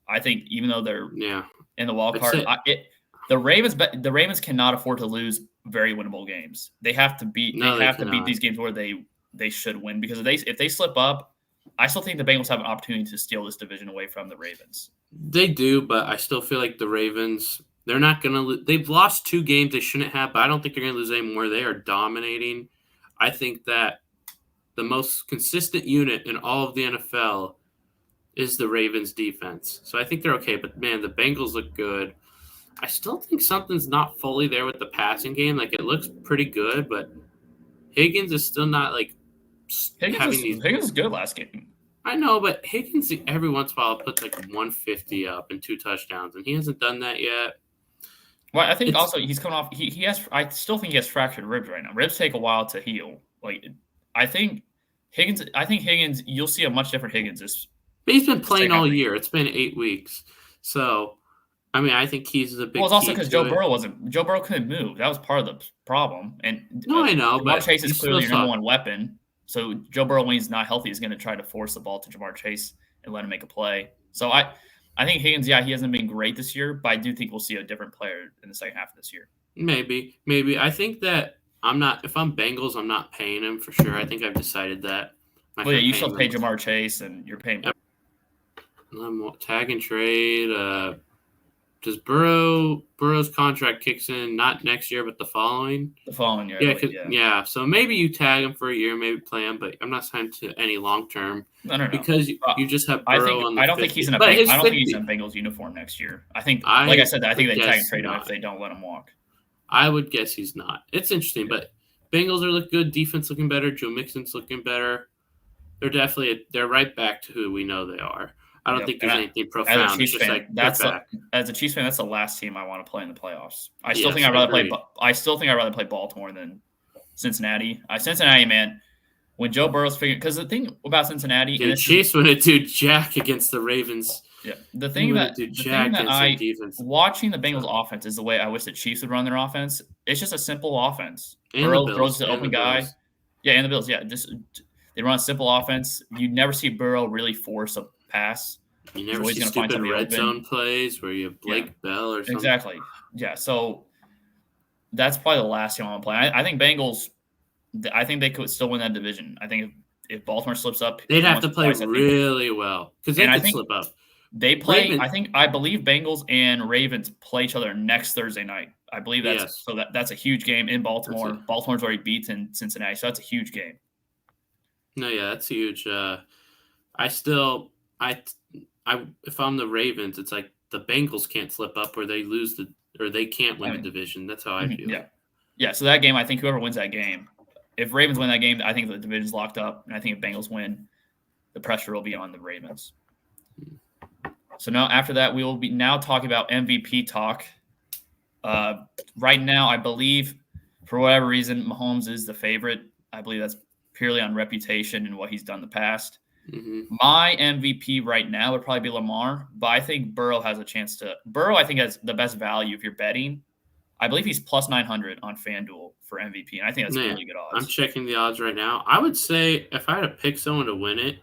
I think even though they're in the wild card, the Ravens cannot afford to lose very winnable games. They have to beat these games where they should win, because if they slip up, I still think the Bengals have an opportunity to steal this division away from the Ravens. They do, but I still feel like the Ravens. They're not going to – they've lost 2 games they shouldn't have, but I don't think they're going to lose any more. They are dominating. I think that the most consistent unit in all of the NFL is the Ravens defense. So I think they're okay. But, man, the Bengals look good. I still think something's not fully there with the passing game. Like, it looks pretty good, but Higgins is still not, like – Higgins is good last game. I know, but Higgins every once in a while puts, like, 150 up and 2 touchdowns, and he hasn't done that yet. Well, I think also he's coming off. He has. I still think he has fractured ribs right now. Ribs take a while to heal. Like I think Higgins. You'll see a much different Higgins. But he's been playing all year. It's been 8 weeks. So, I mean, I think he's the big. Well, it's also because Joe Burrow couldn't move. That was part of the problem. And I know, Jamar Chase is clearly your number 1 weapon. So Joe Burrow, when he's not healthy, is going to try to force the ball to Jamar Chase and let him make a play. So I think Higgins, he hasn't been great this year, but I do think we'll see a different player in the second half of this year. Maybe. I think that if I'm Bengals, I'm not paying him for sure. I think I've decided that. You still pay Jamar Chase, and you're paying. Yep. Tag and trade. Does Burrow's contract kicks in not next year, but the following? The following year. Yeah. So maybe you tag him for a year, maybe play him, but I'm not signed to any long term. No. Because you just have Burrow on the I don't think he's in a Bengals uniform next year. I think, like I said, I think they tag and trade him if they don't let him walk. I would guess he's not. It's interesting, but Bengals are looking good. Defense looking better. Joe Mixon's looking better. They're right back to who we know they are. I don't think there's anything profound. As a Chiefs fan, that's the last team I want to play in the playoffs. I still think I'd rather play Baltimore than Cincinnati. Cincinnati, man, when Joe Burrow's figuring, because the thing about Cincinnati, dude, Chiefs would have do jack against the Ravens. Yeah, the thing that watching the Bengals offense is the way I wish the Chiefs would run their offense. It's just a simple offense. Burrow throws the open guy. Yeah, and the Bills. Yeah, just they run a simple offense. You never see Burrow really force a pass. You never see stupid red zone plays where you have Blake Bell or something. Exactly. Yeah, so that's probably the last team I want to play. I think Bengals, I think they could still win that division. I think if Baltimore slips up, they'd have to play really well because they could slip up. They play. I believe Bengals and Ravens play each other next Thursday night. I believe that's a huge game in Baltimore. Baltimore's already beaten Cincinnati, so that's a huge game. No, yeah, that's huge. If I'm the Ravens, it's like the Bengals can't slip up where they lose or they can't win the division. That's how I feel. Yeah. So that game, I think whoever wins that game, if Ravens win that game, I think the division's locked up, and I think if Bengals win, the pressure will be on the Ravens. So now after that, we will be now talking about MVP talk. Right now, I believe for whatever reason, Mahomes is the favorite. I believe that's purely on reputation and what he's done in the past. Mm-hmm. My MVP right now would probably be Lamar, but I think Burrow has a chance to. Burrow, I think, has the best value if you're betting. I believe he's plus 900 on FanDuel for MVP, and I think that's really good odds. I'm checking the odds right now. I would say if I had to pick someone to win it,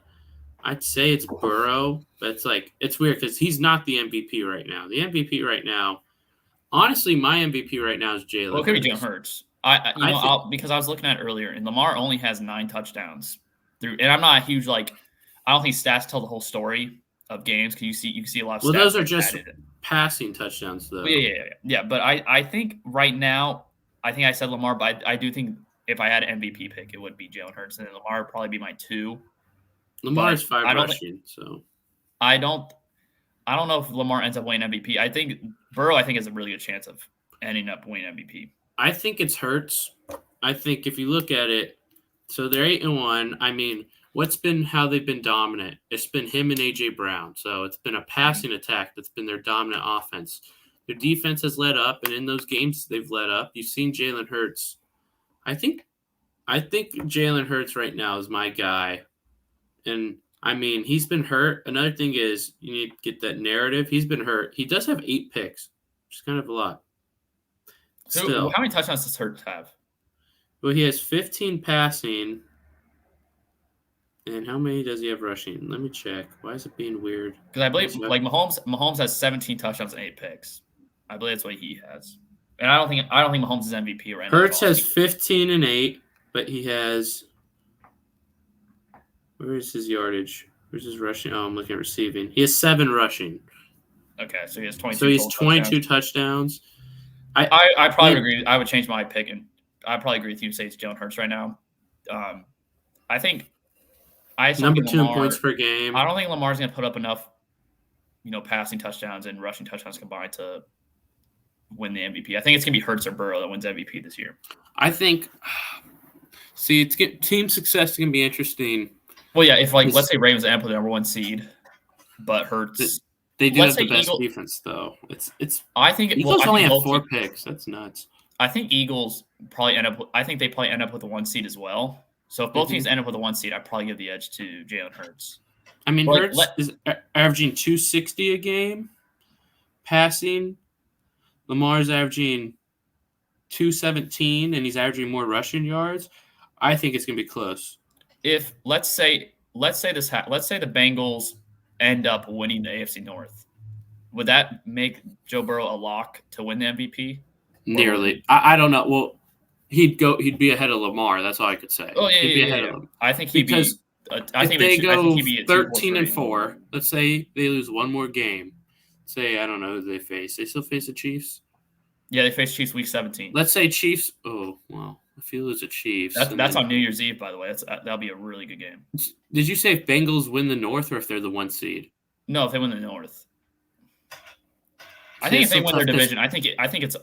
I'd say it's Burrow. But it's weird because he's not the MVP right now. The MVP right now, honestly, my MVP right now is Jalen. Well, it could be Jalen Hurts. Because I was looking at it earlier, and Lamar only has 9 touchdowns through. And I'm not a huge I don't think stats tell the whole story of games because you can see a lot of. Well, those are just passing touchdowns, though. Yeah. But I think right now, I think I said Lamar, but I do think if I had an MVP pick, it would be Jalen Hurts, and then Lamar would probably be my 2. Lamar's 5 rushing, so I don't know if Lamar ends up winning MVP. I think Burrow, has a really good chance of ending up winning MVP. I think it's Hurts. I think if you look at it, so they're 8-1. I mean, how they've been dominant? It's been him and AJ Brown. So it's been a passing attack that's been their dominant offense. Their defense has led up, and in those games they've led up. You've seen Jalen Hurts. I think Jalen Hurts right now is my guy. And, I mean, he's been hurt. Another thing is you need to get that narrative. He's been hurt. He does have 8 picks, which is kind of a lot. So how many touchdowns does Hurts have? Well, he has 15 passing. And how many does he have rushing? Let me check. Why is it being weird? Because I believe Mahomes has 17 touchdowns and 8 picks. I believe that's what he has. And I don't think Mahomes is MVP right now. Hurts has 15 and 8, but he has. Where is his yardage? Where's his rushing? Oh, I'm looking at receiving. He has 7 rushing. Okay, so he has 22. So he's 22 touchdowns. I probably agree. I would change my pick, and I probably agree with you. Say it's Jalen Hurts right now. I think number 2 in points per game. I don't think Lamar's going to put up enough, passing touchdowns and rushing touchdowns combined to win the MVP. I think it's going to be Hurts or Burrow that wins MVP this year. I think. See, team success is going to be interesting. Well, yeah, if let's say Ravens end up with the number 1 seed, but Hurts. They do have the best defense, though. It's. I think Eagles only have 4 picks. That's nuts. I think Eagles probably end up. I think they probably end up with the 1 seed as well. So if both teams end up with a 1 seed, I'd probably give the edge to Jalen Hurts. I mean, Hurts is averaging 260 a game, passing. Lamar's averaging 217, and he's averaging more rushing yards. I think it's gonna be close. If let's say the Bengals end up winning the AFC North, would that make Joe Burrow a lock to win the MVP? Nearly. I don't know. Well, he'd be ahead of Lamar. That's all I could say. Oh yeah, he'd be ahead of him. I think he'd because be. I think they go 13-4. Let's say they lose one more game. Say I don't know who they face. They still face the Chiefs. Yeah, they face Chiefs week 17. Let's say Chiefs. Oh well, if you lose the Chiefs, that's on New Year's Eve, by the way. That'll be a really good game. Did you say if Bengals win the North or if they're the 1 seed? No, if they win the North. I think if they win their division, I think it's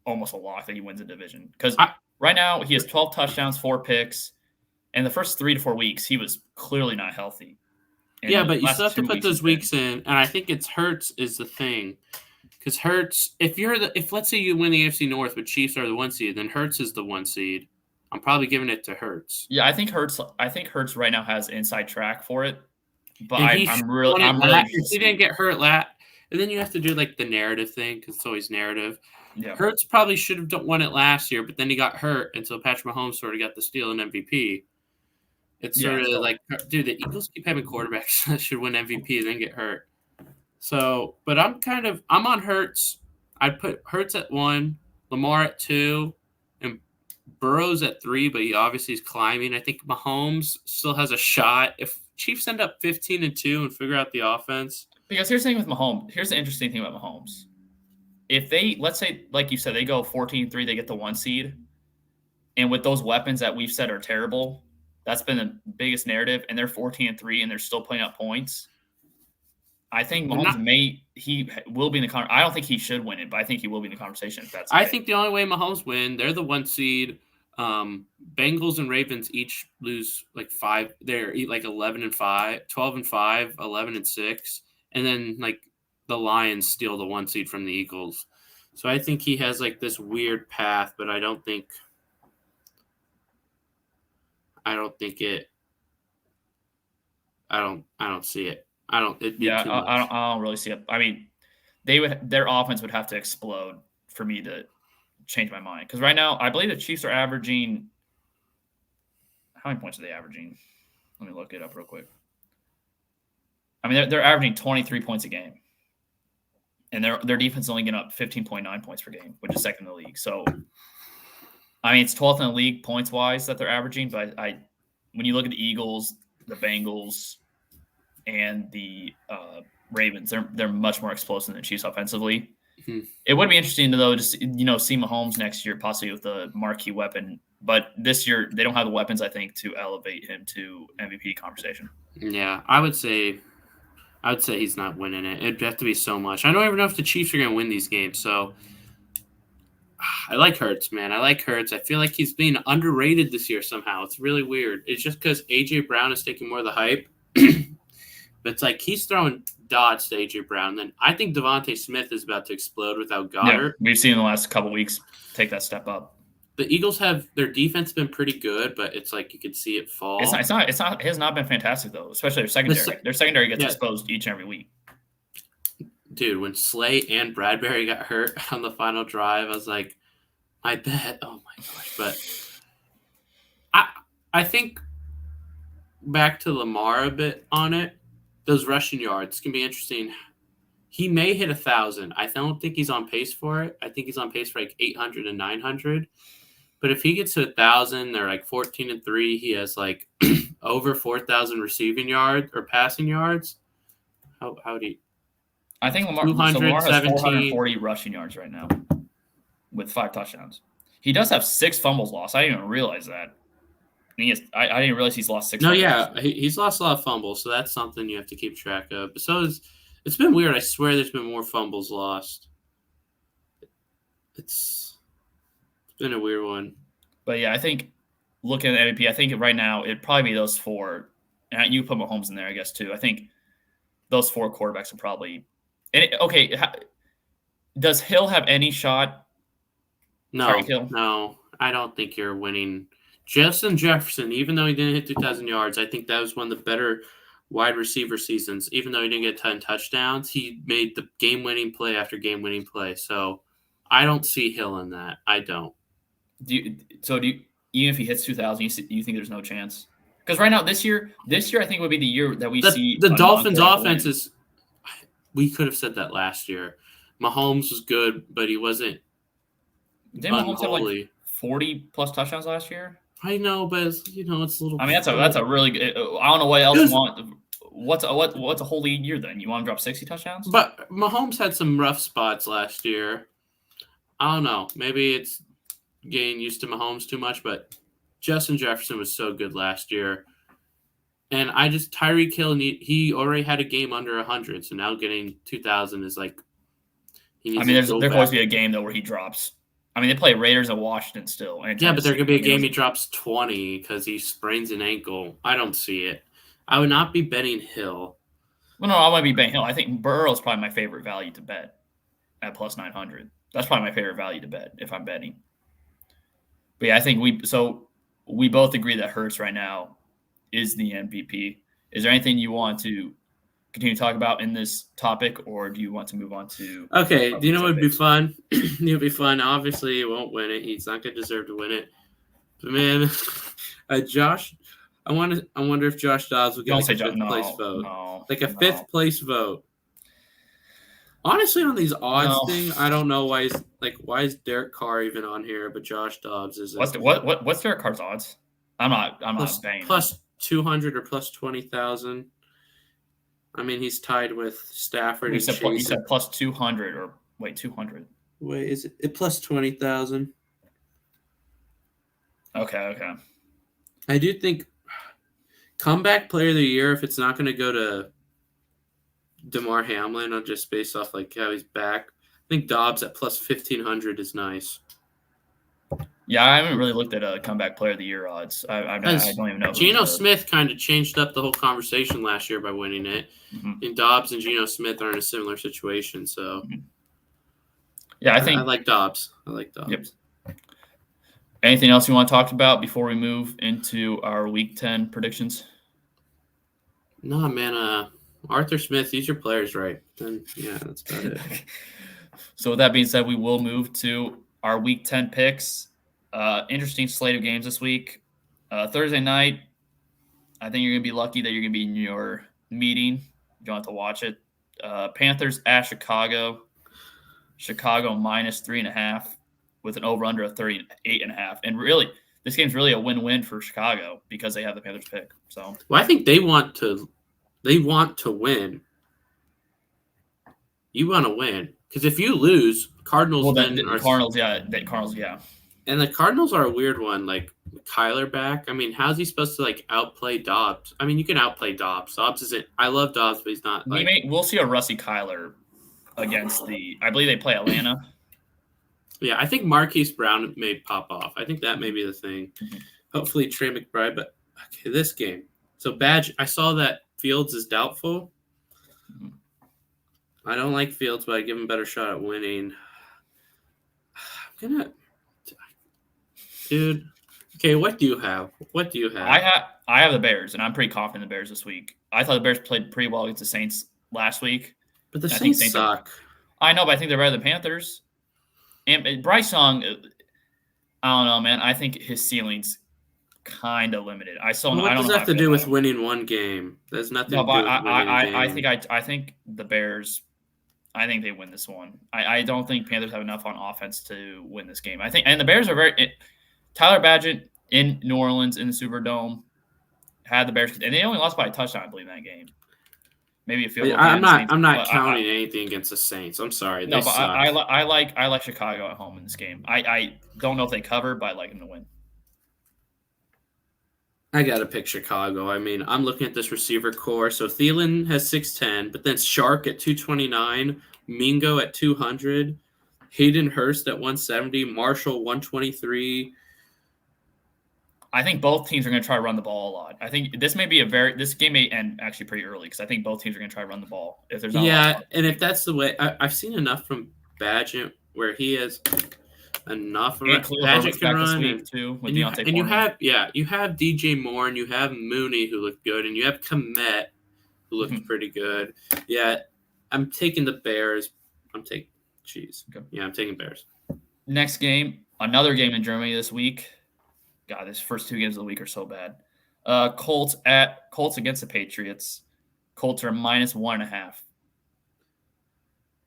almost a lock that he wins the division because right now he has 12 touchdowns, 4 picks, and the first 3 to 4 weeks he was clearly not healthy. Yeah, but you still have to put those weeks in, and I think it's Hurts is the thing. Because Hurts, if let's say you win the AFC North, but Chiefs are the 1 seed, then Hurts is the 1 seed. I'm probably giving it to Hurts. Yeah, I think Hurts right now has inside track for it. But I'm really if he didn't get hurt and then you have to do like the narrative thing because it's always narrative. Yeah. Hurts probably should have won it last year, but then he got hurt, and so Patrick Mahomes sort of got the steal and MVP. It's sort of like, dude, the Eagles keep having quarterbacks that should win MVP and then get hurt. So, but I'm on Hurts. I'd put Hurts at 1, Lamar at 2, and Burrow's at 3, but he obviously is climbing. I think Mahomes still has a shot. If Chiefs end up 15-2 and figure out the offense. Because here's the thing with Mahomes. Here's the interesting thing about Mahomes. If they, let's say, like you said, they go 14-3, they get the 1 seed, and with those weapons that we've said are terrible, that's been the biggest narrative, and they're 14-3 and they're still putting up points. I think Mahomes he will be in the conversation. I don't think he should win it, but I think he will be in the conversation if that's the I case. think the only way Mahomes win, they're the 1 seed. Bengals and Ravens each lose like 5. They're like 11-5, 12-5, 11-6, and then like the Lions steal the 1 seed from the Eagles. So I think he has like this weird path, but I don't think it. I don't see it. It'd be too much. I don't really see it. I mean, their offense would have to explode for me to change my mind. Because right now, I believe the Chiefs are averaging. How many points are they averaging? Let me look it up real quick. I mean, they're averaging 23 points a game, and their defense is only getting up 15.9 points per game, which is second in the league. So, I mean, it's 12th in the league points wise that they're averaging. But when you look at the Eagles, the Bengals, and the Ravens, they're much more explosive than the Chiefs offensively. Mm-hmm. It would be interesting to though to see Mahomes next year, possibly with the marquee weapon. But this year they don't have the weapons, I think, to elevate him to MVP conversation. Yeah, I would say he's not winning it. It'd have to be so much. I don't even know if the Chiefs are going to win these games. So I like Hurts, man. I like Hurts. I feel like he's being underrated this year somehow. It's really weird. It's just because A.J. Brown is taking more of the hype. But it's like he's throwing dots to A.J. Brown. Then I think Devontae Smith is about to explode without Goddard. Yeah, we've seen in the last couple of weeks take that step up. The Eagles have their defense been pretty good, but it's like you could see it fall. It has not been fantastic though, especially their secondary. Their secondary gets exposed each and every week. Dude, when Slate and Bradbury got hurt on the final drive, I was like, I bet. Oh my gosh! But I think back to Lamar a bit on it. Those rushing yards can be interesting. He may hit 1,000. I don't think he's on pace for it. I think he's on pace for like 800 and 900. But if he gets to 1,000, they're like 14-3. He has like over 4,000 receiving yards or passing yards. How do you? I think Lamar has 440 rushing yards right now with 5 touchdowns. He does have 6 fumbles lost. I didn't even realize that. I didn't realize he's lost 6 No, fumbles. yeah, he's lost a lot of fumbles, so that's something you have to keep track of. So it's been weird. I swear there's been more fumbles lost. It's been a weird one. But yeah, I think looking at MVP, I think right now it'd probably be those 4. And you put Mahomes in there, I guess, too. I think those 4 quarterbacks are probably does Hill have any shot? No, I don't think you're winning. Justin Jefferson, even though he didn't hit 2,000 yards, I think that was one of the better wide receiver seasons. Even though he didn't get 10 touchdowns, he made the game-winning play after game-winning play. So I don't see Hill in that. I don't. Do you even if he hits 2,000, you think there's no chance? Because right now, this year, I think would be the year that we see the Dolphins' offense is. We could have said that last year. Mahomes was good, but he wasn't. Didn't Mahomes have like 40 plus touchdowns last year? I know, but it's a little. I mean, that's a really good. I don't know what else you want. What's a whole league year then? You want to drop 60 touchdowns? But Mahomes had some rough spots last year. I don't know. Maybe it's getting used to Mahomes too much, but Justin Jefferson was so good last year. And Tyreek Hill, he already had a game under 100, so now getting 2,000 is like. There's always be a game though where he drops. I mean, they play Raiders and Washington still. Yeah, but there could be a game he drops 20 because he sprains an ankle. I don't see it. I would not be betting Hill. Well, no, I might be betting Hill. I think Burrow is probably my favorite value to bet at plus 900. That's probably my favorite value to bet if I'm betting. But yeah, I think we both agree that Hurts right now is the MVP. Is there anything you want to continue to talk about in this topic, or do you want to move on to? Okay, do you know what would be fun? It would be fun. Obviously, he won't win it. He's not going to deserve to win it. But man, Josh, I wonder if Josh Dobbs will get a fifth place vote, like a fifth place vote. Honestly, on these odds thing, I don't know why is Derek Carr even on here, but Josh Dobbs is. What's Derek Carr's odds? I'm not betting. Plus 200 or plus 20,000. I mean, he's tied with Stafford. You said plus 200 or wait, 200. Wait, is it plus 20,000? Okay. I do think comeback player of the year, if it's not going to go to DeMar Hamlin on just based off like how he's back. I think Dobbs at plus 1,500 is nice. Yeah, I haven't really looked at comeback player of the year odds. I don't even know. Geno Smith kind of changed up the whole conversation last year by winning it. Mm-hmm. And Dobbs and Geno Smith are in a similar situation. So, yeah, I like Dobbs. Yep. Anything else you want to talk about before we move into our Week 10 predictions? No, man. Arthur Smith, use your players right. Then, yeah, that's about it. So with that being said, we will move to our Week 10 picks. Interesting slate of games this week. Thursday night, I think you're going to be lucky that you're going to be in your meeting. You don't have to watch it. Panthers at Chicago. Chicago minus 3.5 with an over-under of 38.5. And really, this game's really a win-win for Chicago because they have the Panthers pick. So, well, I think they want to win. You want to win. Because if you lose, Cardinals Cardinals, yeah. And the Cardinals are a weird one. Like, Kyler back. I mean, how's he supposed to, like, outplay Dobbs? I mean, you can outplay Dobbs. Dobbs isn't – I love Dobbs, but he's not, like – we'll see a Rusty Kyler against I believe they play Atlanta. Yeah, I think Marquise Brown may pop off. I think that may be the thing. Mm-hmm. Hopefully Trey McBride. But, okay, this game. So, Badge – I saw that Fields is doubtful. Mm-hmm. I don't like Fields, but I give him a better shot at winning. I'm going to – dude. Okay, what do you have? I have the Bears, and I'm pretty confident in the Bears this week. I thought the Bears played pretty well against the Saints last week. But the Saints suck. I know, but I think they're better than the Panthers. And Bryce Young, I don't know, man. I think his ceiling's kind of limited. What does that have to do with winning one game? There's nothing to do with winning a game. I think the Bears – I think they win this one. I don't think Panthers have enough on offense to win this game. And the Bears are Tyler Badgett in New Orleans in the Superdome had the Bears, and they only lost by a touchdown, I believe, in that game. Maybe a field goal. I'm not counting anything against the Saints. I'm sorry. No, but I like Chicago at home in this game. I don't know if they cover, but I like them to win. I got to pick Chicago. I mean, I'm looking at this receiver core. So Thielen has 610, but then Shark at 229, Mingo at 200, Hayden Hurst at 170, Marshall 123. I think both teams are going to try to run the ball a lot. I think this game may end actually pretty early because I think both teams are going to try to run the ball. If there's and if that's the way, I've seen enough from Badgett where he has enough of it. Badgett can run you have DJ Moore and you have Mooney who looked good and you have Kmet who looked pretty good. Yeah, I'm taking the Bears. I'm taking Bears. Next game, another game in Germany this week. God, these first two games of the week are so bad. Colts against the Patriots. Colts are minus 1.5.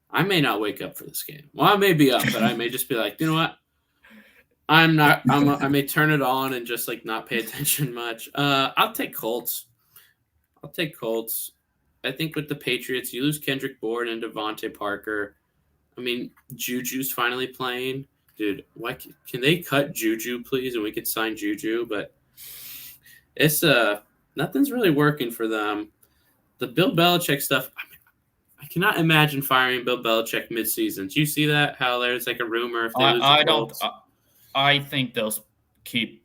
I may not wake up for this game. Well, I may be up, but I may just be like, you know what? I may turn it on and just like not pay attention much. I'll take Colts. I think with the Patriots, you lose Kendrick Bourne and Devontae Parker. I mean, Juju's finally playing. Dude, why can they cut Juju, please, and we could sign Juju? But it's nothing's really working for them. The Bill Belichick stuff, I cannot imagine firing Bill Belichick midseason. Do you see that? How there's like a rumor if they lose the Colts? I think they'll keep.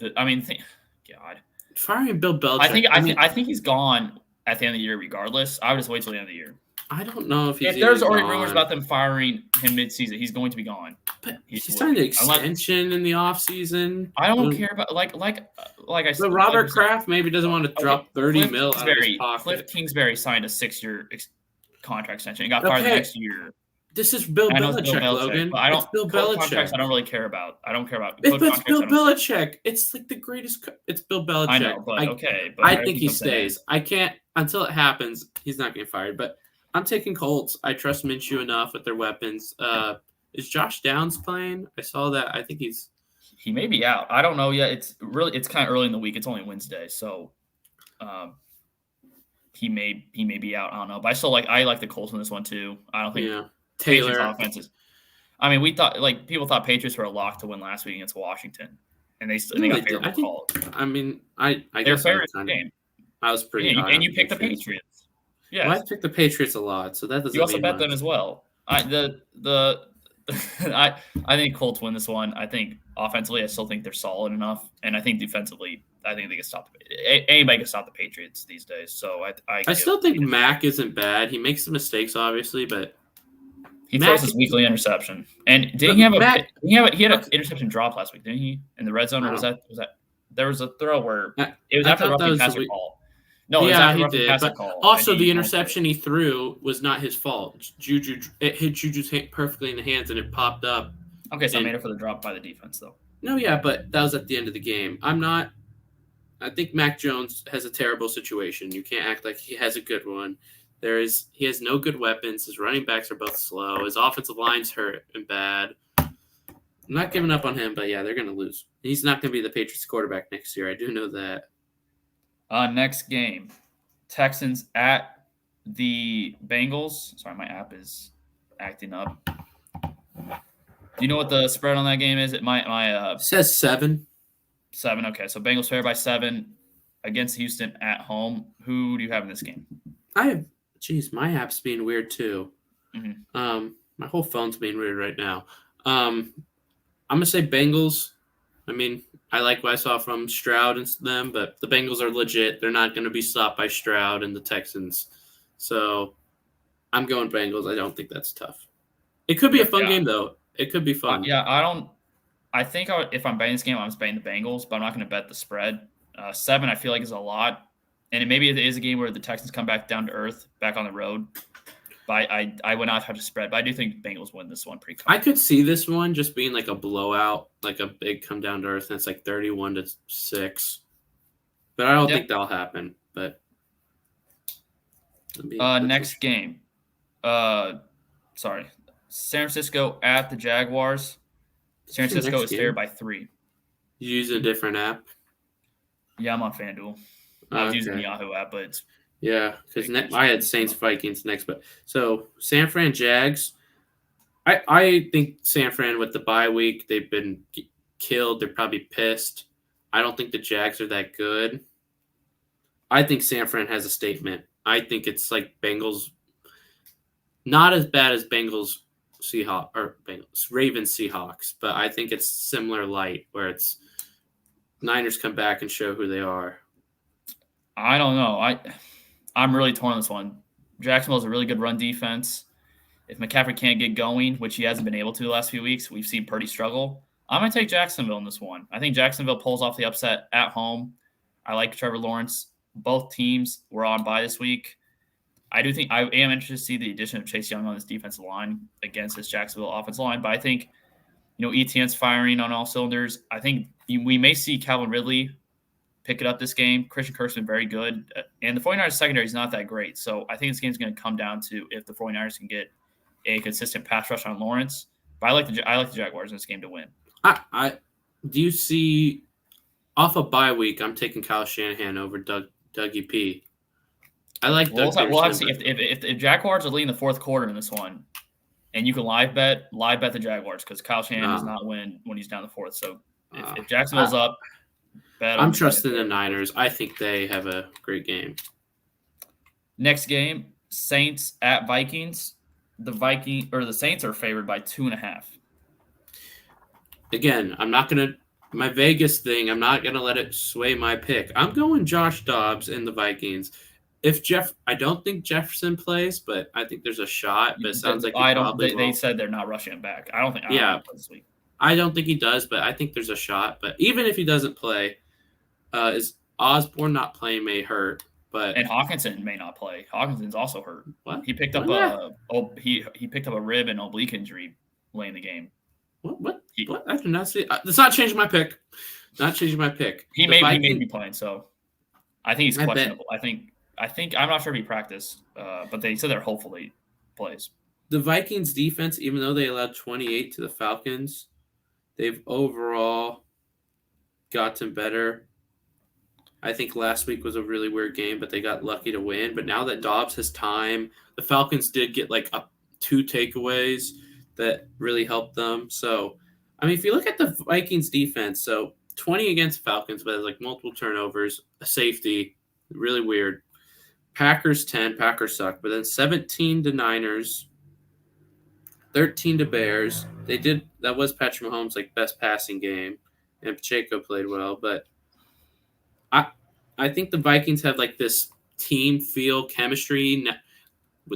God, firing Bill Belichick. I think he's gone at the end of the year, regardless. I would just wait till the end of the year. I don't know if there's already rumors about them firing him midseason. He's going to be gone. But he signed an extension in the offseason. I don't care about like I said. Robert Kraft maybe doesn't want to drop $30 million out of his pocket. Cliff Kingsbury signed a 6-year contract extension and got fired the next year. This is Bill Belichick, Logan. It's Bill Belichick. I don't really care about. I don't care about. It's Bill Belichick. It's like the greatest. It's Bill Belichick. I know, but okay. But I think he stays. I can't until it happens. He's not getting fired. But I'm taking Colts. I trust Minshew enough with their weapons. Is Josh Downs playing? I saw that. I think he may be out. I don't know yet. It's kind of early in the week. It's only Wednesday, so he may be out. I don't know, but I like the Colts in this one too. I don't think Taylor offenses. I mean, people thought Patriots were a lock to win last week against Washington, and they got favorable calls. I mean, I their favorite game. I was pretty high and you picked the Patriots. Well, I Yes. picked the Patriots a lot, so that You doesn't also mean bet them much. as well. I think Colts win this one. I think offensively, I still think they're solid enough, and I think defensively, I think they can stop anybody can stop the Patriots these days. So I I give still think Mac isn't bad. He makes some mistakes, obviously, but he throws Mac, his weekly interception. And didn't but he have a Mac, he had an okay, interception drop last week, didn't he? In the red zone, or I was that there was a throw where it was I after the thought that roughing was the passer week. call. No, it was Yeah, after the he roughing did, passer but call, and also the he almost threw it. interception he threw was not his fault. Juju, it hit Juju's perfectly in the hands, and it popped up. Okay, so I And made it for the drop by the defense, though. no, yeah, but that was at the end of the game. I'm not. I think Mac Jones has a terrible situation. You can't act like he has a good one. He has no good weapons. His running backs are both slow. His offensive line's hurt and bad. I'm not giving up on him, but yeah, they're going to lose. He's not going to be the Patriots quarterback next year. I do know that. Next game, Texans at the Bengals. Sorry, my app is acting up. Do you know what the spread on that game is? It says 7. 7. Okay, so Bengals fair by 7 against Houston at home. Who do you have in this game? My app's being weird too. My whole phone's being weird right now. I'm going to say Bengals. I mean, I like what I saw from Stroud and them, but the Bengals are legit. They're not going to be stopped by Stroud and the Texans. So I'm going Bengals. I don't think that's tough. It could be a fun game, though. It could be fun. I think if I'm betting this game, I'm just betting the Bengals, but I'm not going to bet the spread. 7, I feel like, is a lot. And maybe it is a game where the Texans come back down to earth, back on the road. But I would not have to spread. But I do think Bengals win this one pretty comfortably. I could see this one just being like a blowout, like a big come down to earth, and it's like 31-6. But I don't think that'll happen. But next game. San Francisco at the Jaguars. San Francisco is favored by 3. You use a different app? Yeah, I'm on FanDuel. I was using the Yahoo app, but it's because I had Saints Vikings next, but so San Fran Jags. I think San Fran with the bye week, they've been killed. They're probably pissed. I don't think the Jags are that good. I think San Fran has a statement. I think it's like Bengals, not as bad as Bengals Ravens Seahawks, but I think it's similar light where it's Niners come back and show who they are. I don't know. I'm really torn on this one. Jacksonville's a really good run defense. If McCaffrey can't get going, which he hasn't been able to the last few weeks, we've seen Purdy struggle. I'm going to take Jacksonville in this one. I think Jacksonville pulls off the upset at home. I like Trevor Lawrence. Both teams were on bye this week. I do think I am interested to see the addition of Chase Young on this defensive line against this Jacksonville offensive line. But I think, ETN's firing on all cylinders. I think we may see Calvin Ridley pick it up this game. Christian Kirk's been very good. And the 49ers secondary is not that great. So I think this game's going to come down to if the 49ers can get a consistent pass rush on Lawrence. But I like the Jaguars in this game to win. Do you see off a bye week? I'm taking Kyle Shanahan over Dougie P. I like We'll have to see if the Jaguars are leading the fourth quarter in this one, and you can live bet the Jaguars because Kyle Shanahan does not win when he's down the fourth. So if Jacksonville's up, I'm trusting the Niners. I think they have a great game. Next game, Saints at Vikings. The Saints are favored by 2.5. Again, I'm not gonna my Vegas thing. I'm not gonna let it sway my pick. I'm going Josh Dobbs and the Vikings. I don't think Jefferson plays, but I think there's a shot. But it sounds like they said they're not rushing him back. I don't think. This week. I don't think he does, but I think there's a shot. But even if he doesn't play, is Osborne not playing may hurt. And Hawkinson may not play. Hawkinson's also hurt. What? He picked up he picked up a rib and oblique injury late in the game. What? I did not see. It's not changing my pick. Not changing my pick. He may be playing, so I think he's questionable. I think I'm not sure if he practiced, but they said they're hopeful he plays. The Vikings defense, even though they allowed 28 to the Falcons, they've overall gotten better. I think last week was a really weird game, but they got lucky to win. But now that Dobbs has time, the Falcons did get like 2 takeaways that really helped them. So, I mean, if you look at the Vikings defense, so 20 against Falcons, but like multiple turnovers, a safety, really weird. Packers 10. Packers suck. But then 17 to Niners, 13 to Bears. That was Patrick Mahomes' best passing game, and Pacheco played well. But I think the Vikings have this team feel chemistry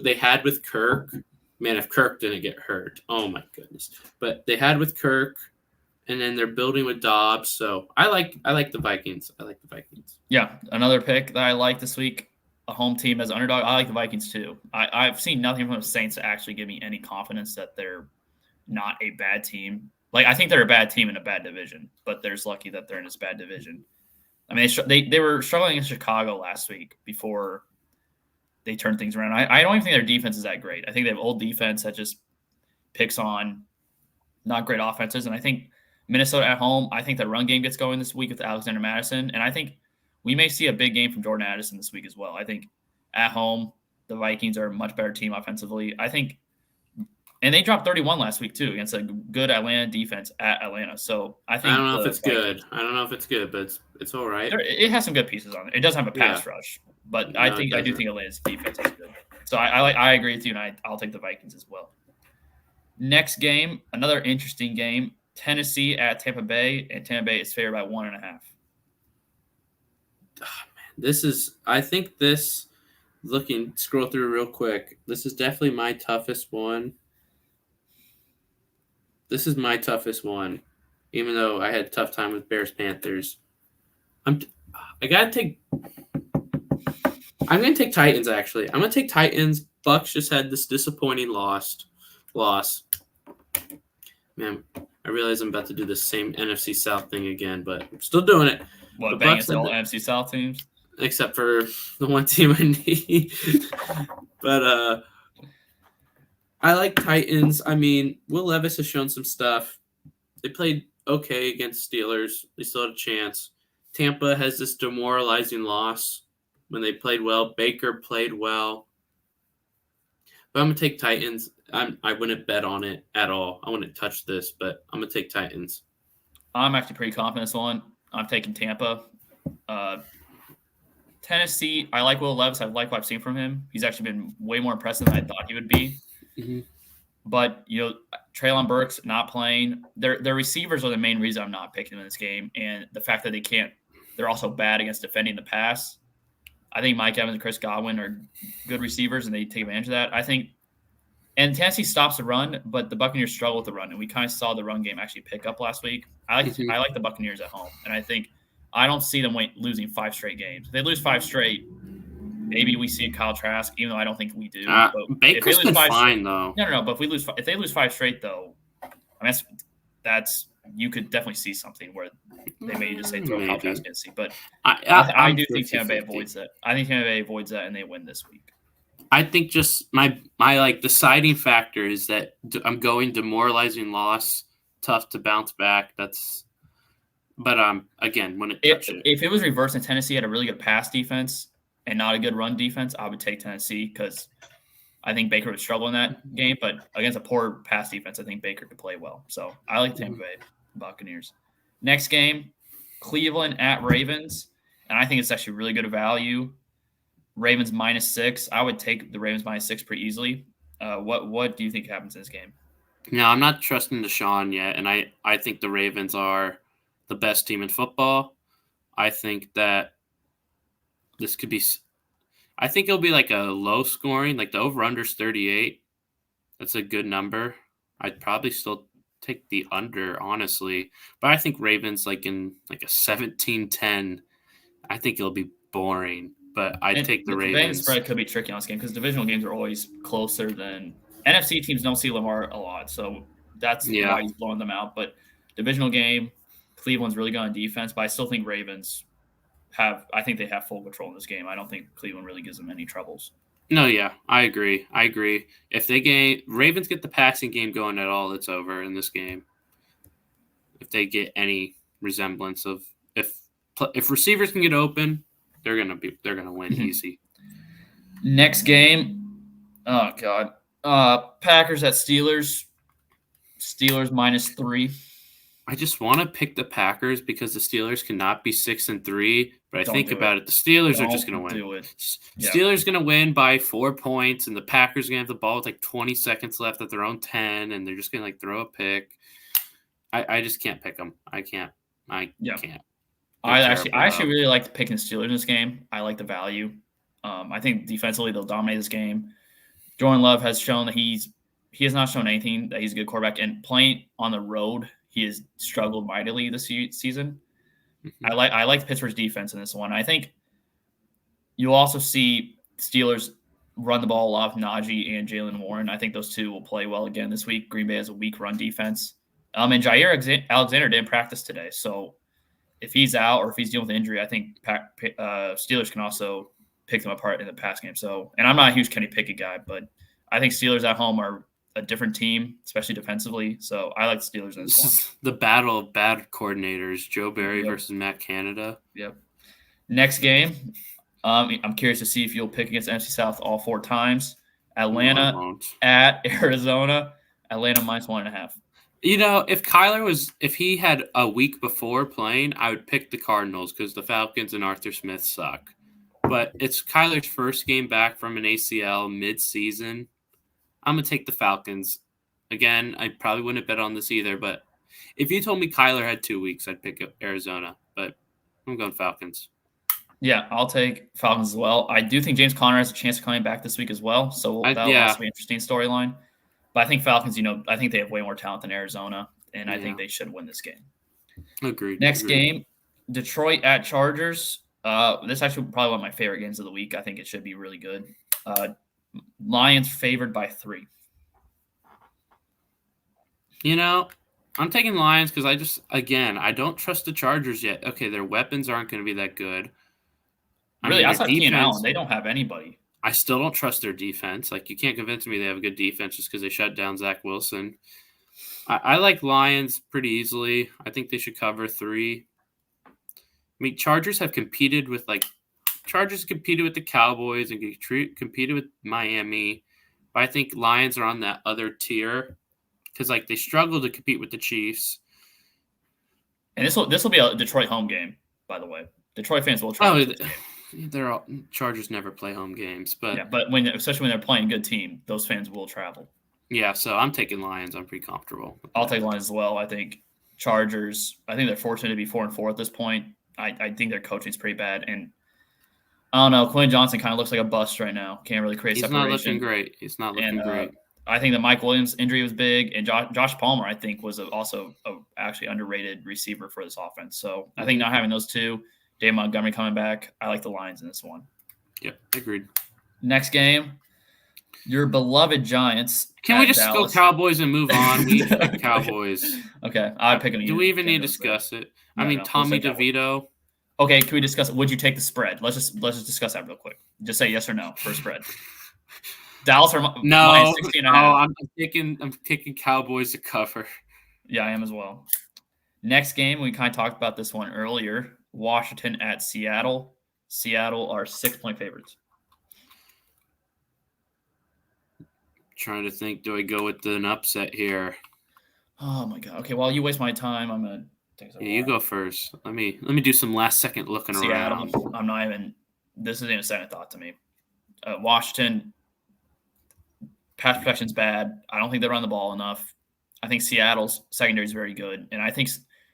they had with Kirk. Man, if Kirk didn't get hurt, oh my goodness! But they had with Kirk, and then they're building with Dobbs. So I like the Vikings. I like the Vikings. Yeah, another pick that I like this week, a home team as underdog. I like the Vikings too. I've seen nothing from the Saints to actually give me any confidence that they're not a bad team. I think they're a bad team in a bad division, but they're just lucky that they're in this bad division. I mean, they were struggling in Chicago last week before they turned things around. I don't even think their defense is that great. I think they have old defense that just picks on not great offenses. And I think Minnesota at home, I think the run game gets going this week with Alexander Madison. And I think we may see a big game from Jordan Addison this week as well. I think at home, the Vikings are a much better team offensively. And they dropped 31 last week too against a good Atlanta defense at Atlanta. So I think I don't know if it's good. I don't know if it's good, but it's all right. It has some good pieces on it. It doesn't have a pass rush, but I do think Atlanta's defense is good. So I agree with you, and I'll take the Vikings as well. Next game, another interesting game: Tennessee at Tampa Bay, and Tampa Bay is favored by 1.5. I think this. Scroll through real quick. This is definitely my toughest one. This is my toughest one, even though I had a tough time with Bears Panthers. I'm going to take Titans, actually. I'm going to take Titans. Bucks just had this disappointing loss. Man, I realize I'm about to do the same NFC South thing again, but I'm still doing it. What, bang against all NFC South teams? Except for the one team I need. But I like Titans. I mean, Will Levis has shown some stuff. They played okay against Steelers. They still had a chance. Tampa has this demoralizing loss when they played well. Baker played well. But I'm going to take Titans. I wouldn't bet on it at all. I wouldn't touch this, but I'm going to take Titans. I'm actually pretty confident in this one. I'm taking Tampa. Tennessee, I like Will Levis. I like what I've seen from him. He's actually been way more impressive than I thought he would be. Mm-hmm. But, Treylon Burks not playing. Their receivers are the main reason I'm not picking them in this game. And the fact that they're also bad against defending the pass. I think Mike Evans and Chris Godwin are good receivers, and they take advantage of that. I think, and Tennessee stops the run, but the Buccaneers struggle with the run, and we kind of saw the run game actually pick up last week. I like the Buccaneers at home, and I don't see them losing 5 straight games. If they lose 5 straight, maybe we see a Kyle Trask, even though I don't think we do. Baker's been fine, though. No. But if they lose 5 straight, though, I mean, that's you could definitely see something where they may just say throw Kyle Trask in. But I do think Tampa Bay avoids that. I think Tampa Bay avoids that, and they win this week. I think just my deciding factor is that I'm going demoralizing loss, tough to bounce back. But again, when if it was reversed and Tennessee had a really good pass defense and not a good run defense, I would take Tennessee because I think Baker would struggle in that game. But against a poor pass defense, I think Baker could play well. So I like Tampa Bay Buccaneers. Next game, Cleveland at Ravens, and I think it's actually really good value. Ravens -6. I would take the Ravens -6 pretty easily. What do you think happens in this game? No, I'm not trusting Deshaun yet, and I think the Ravens are the best team in football. I think that this could be – I think it'll be like a low scoring, like the over-under's 38. That's a good number. I'd probably still take the under, honestly. But I think Ravens in a 17-10. I think it'll be boring. But I'd take the Ravens. The spread could be tricky on this game because divisional games are always closer than – NFC teams don't see Lamar a lot, so that's why he's blowing them out. But divisional game, Cleveland's really good on defense, but I still think Ravens I think they have full control in this game. I don't think Cleveland really gives them any troubles. No, yeah, I agree. If Ravens get the passing game going at all, it's over in this game. If they get any resemblance of if receivers can get open, they're gonna win easy. Next game, oh god, Packers at Steelers. Steelers -3. I just want to pick the Packers because the Steelers cannot be 6-3 But I Don't think do about it. it. The Steelers are just Don't going to win. do it. Yeah. Steelers going to win by 4 points, and the Packers going to have the ball with like 20 seconds left at their own 10, and they're just going to like throw a pick. I just can't pick them. I can't. I can't. I actually really like picking Steelers in this game. I like the value. I think defensively they'll dominate this game. Jordan Love has shown that he has not shown anything that he's a good quarterback, and playing on the road, he has struggled mightily this season. Mm-hmm. I like Pittsburgh's defense in this one. I think you'll also see Steelers run the ball a lot with Najee and Jalen Warren. I think those two will play well again this week. Green Bay has a weak run defense. And Jair Alexander didn't practice today, so if he's out or if he's dealing with injury, I think Steelers can also pick them apart in the pass game. So, and I'm not a huge Kenny Pickett guy, but I think Steelers at home are a different team, especially defensively. So I like the Steelers in this one. Is the battle of bad coordinators, Joe Barry versus Matt Canada. Yep. Next game, I'm curious to see if you'll pick against NFC South all 4 times. Atlanta at Arizona. Atlanta -1.5. If he had a week before playing, I would pick the Cardinals because the Falcons and Arthur Smith suck. But it's Kyler's first game back from an ACL mid-season. I'm going to take the Falcons. Again, I probably wouldn't bet on this either, but if you told me Kyler had 2 weeks, I'd pick Arizona. But I'm going Falcons. Yeah, I'll take Falcons as well. I do think James Conner has a chance of coming back this week as well, so that'll also be an interesting storyline. But I think Falcons, I think they have way more talent than Arizona, and I think they should win this game. Agreed. Next game, Detroit at Chargers. This is actually probably one of my favorite games of the week. I think it should be really good. Lions favored by 3. I'm taking Lions because I don't trust the Chargers yet. Okay, their weapons aren't going to be that good. Really, outside Keenan Allen, they don't have anybody. I still don't trust their defense. Like, you can't convince me they have a good defense just because they shut down Zach Wilson. I like Lions pretty easily. I think they should cover 3. I mean, Chargers competed with the Cowboys and competed with Miami. But I think Lions are on that other tier because they struggle to compete with the Chiefs. And this will be a Detroit home game, by the way. Detroit fans will try. Chargers never play home games, but especially when they're playing a good team, those fans will travel. Yeah, so I'm taking Lions. I'm pretty comfortable. I'll take Lions as well. I think Chargers. I think they're fortunate to be 4-4 at this point. I think their coaching is pretty bad, and I don't know. Quinn Johnson kind of looks like a bust right now. Can't really create separation. He's not looking great. I think the Mike Williams injury was big, and Josh Palmer, I think, was also actually underrated receiver for this offense. So I think not having those two. Dave Montgomery coming back. I like the Lions in this one. Yep, agreed. Next game, your beloved Giants. Can we just go Cowboys and move on? We pick Cowboys. Okay, I pick them. Do we even need to discuss it? No, Tommy DeVito. Okay, can we discuss it? Would you take the spread? Let's just discuss that real quick. Just say yes or no for spread. Dallas or no? I'm taking Cowboys to cover. Yeah, I am as well. Next game, we kind of talked about this one earlier. Washington at Seattle. Seattle are 6-point favorites. Trying to think, do I go with an upset here? Oh my god. Okay, while you waste my time, I'm gonna take some. Yeah, you go first. Let me do some last second looking around. I'm not even. This isn't even a second thought to me. Washington pass protection's bad. I don't think they run the ball enough. I think Seattle's secondary is very good, and I think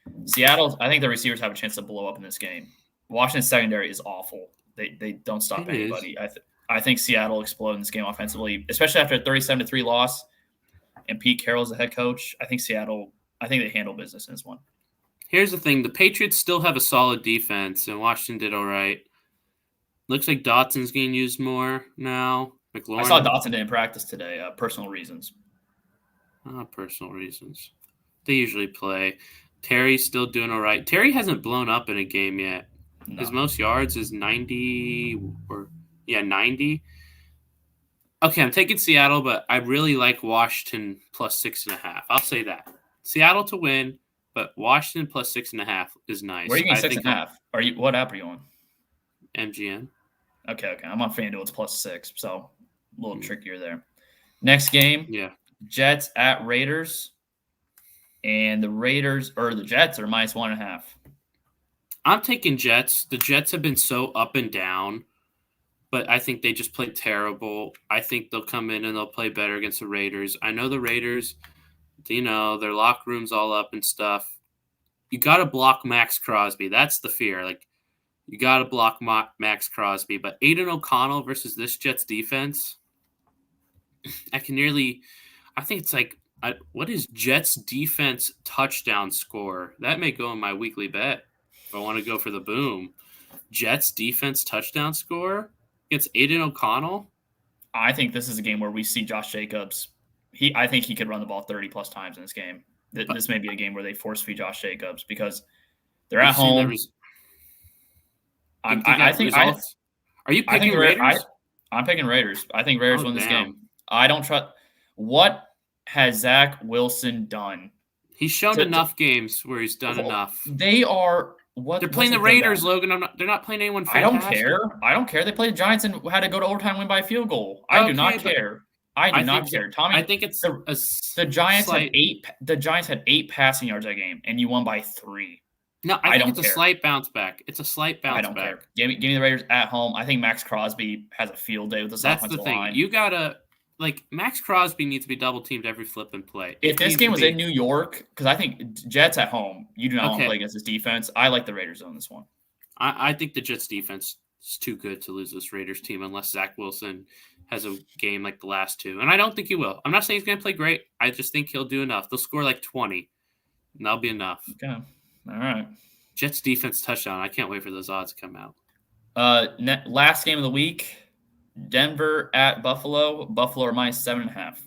the receivers have a chance to blow up in this game. Washington's secondary is awful. They don't stop anybody. I think Seattle explode in this game offensively, especially after a 37-3 loss. And Pete Carroll's the head coach. I think they handle business in this one. Here's the thing: the Patriots still have a solid defense, and Washington did all right. Looks like Dotson's getting used more now. McLaurin. I saw Dotson didn't practice today. Personal reasons. Personal reasons. They usually play. Terry's still doing all right. Terry hasn't blown up in a game yet. No. His most yards is 90 90. Okay, I'm taking Seattle, but I really like Washington plus 6.5. I'll say that. Seattle to win, but Washington plus 6.5 is nice. Where are you getting 6.5? What app are you on? MGM. Okay. I'm on FanDuel. It's plus 6, so a little trickier there. Next game. Yeah. Jets at Raiders. And the Jets are -1.5. I'm taking Jets. The Jets have been so up and down, but I think they just played terrible. I think they'll come in and they'll play better against the Raiders. I know the Raiders, their locker room's all up and stuff. You got to block Max Crosby. That's the fear. Like, you got to block Max Crosby. But Aiden O'Connell versus this Jets defense, I think it's like, what is Jets defense touchdown score? That may go in my weekly bet if I want to go for the boom. Jets defense touchdown score against Aiden O'Connell? I think this is a game where we see Josh Jacobs. I think he could run the ball 30-plus times in this game. This may be a game where they force feed Josh Jacobs because they're at home. I think Are you picking Raiders? I'm picking Raiders. I think Raiders win this game. I don't trust. What has Zach Wilson done? He's shown enough games where he's done enough. They are what they're playing the Raiders, Logan. They're not playing anyone fantastic. I don't care. They played the Giants and had to go to overtime and win by a field goal. I do not care. I do not care. Tommy, I think it's the Giants had 8. The Giants had 8 passing yards that game, and you won by 3. No, I think it's a slight bounce back. It's a slight bounce back. I don't care. Give me the Raiders at home. I think Max Crosby has a field day with this offensive line. That's the thing. You gotta Max Crosby needs to be double teamed every flip and play. If this game was in New York, because I think Jets at home, you do not want to play against this defense. I like the Raiders on this one. I think the Jets defense is too good to lose this Raiders team unless Zach Wilson has a game like the last 2. And I don't think he will. I'm not saying he's going to play great. I just think he'll do enough. They'll score like 20, and that'll be enough. Okay. All right. Jets defense touchdown. I can't wait for those odds to come out. Last game of the week, Denver at Buffalo. Buffalo are -7.5.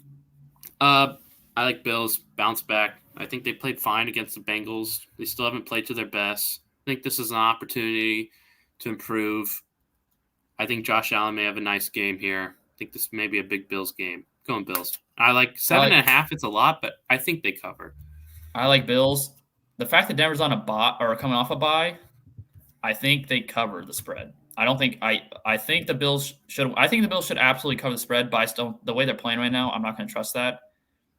I like Bills bounce back. I think they played fine against the Bengals. They still haven't played to their best. I think this is an opportunity to improve. I think Josh Allen may have a nice game here. I think this may be a big Bills game. Going Bills. I like 7.5. It's a lot, but I think they cover. I like Bills. The fact that Denver's on a bye or coming off a bye, I think they cover the spread. I think the Bills should. I think the Bills should absolutely cover the spread, but I still, the way they're playing right now, I'm not going to trust that.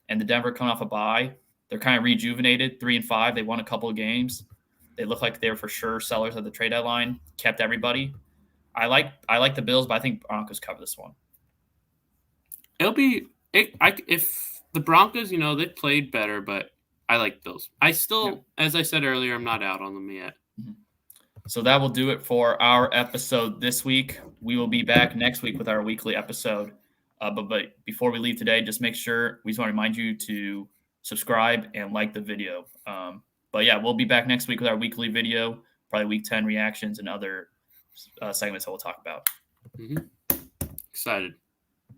And the Denver coming off a bye, they're kind of rejuvenated, 3-5. They won a couple of games. They look like they were for sure sellers at the trade deadline. Kept everybody. I like the Bills, but I think Broncos cover this one. If the Broncos, they played better, but I like Bills. As I said earlier, I'm not out on them yet. Mm-hmm. So that will do it for our episode this week. We will be back next week with our weekly episode. But before we leave today, just make sure, we just want to remind you to subscribe and like the video. But yeah, we'll be back next week with our weekly video, probably week 10 reactions and other segments that we'll talk about. Mm-hmm. Excited.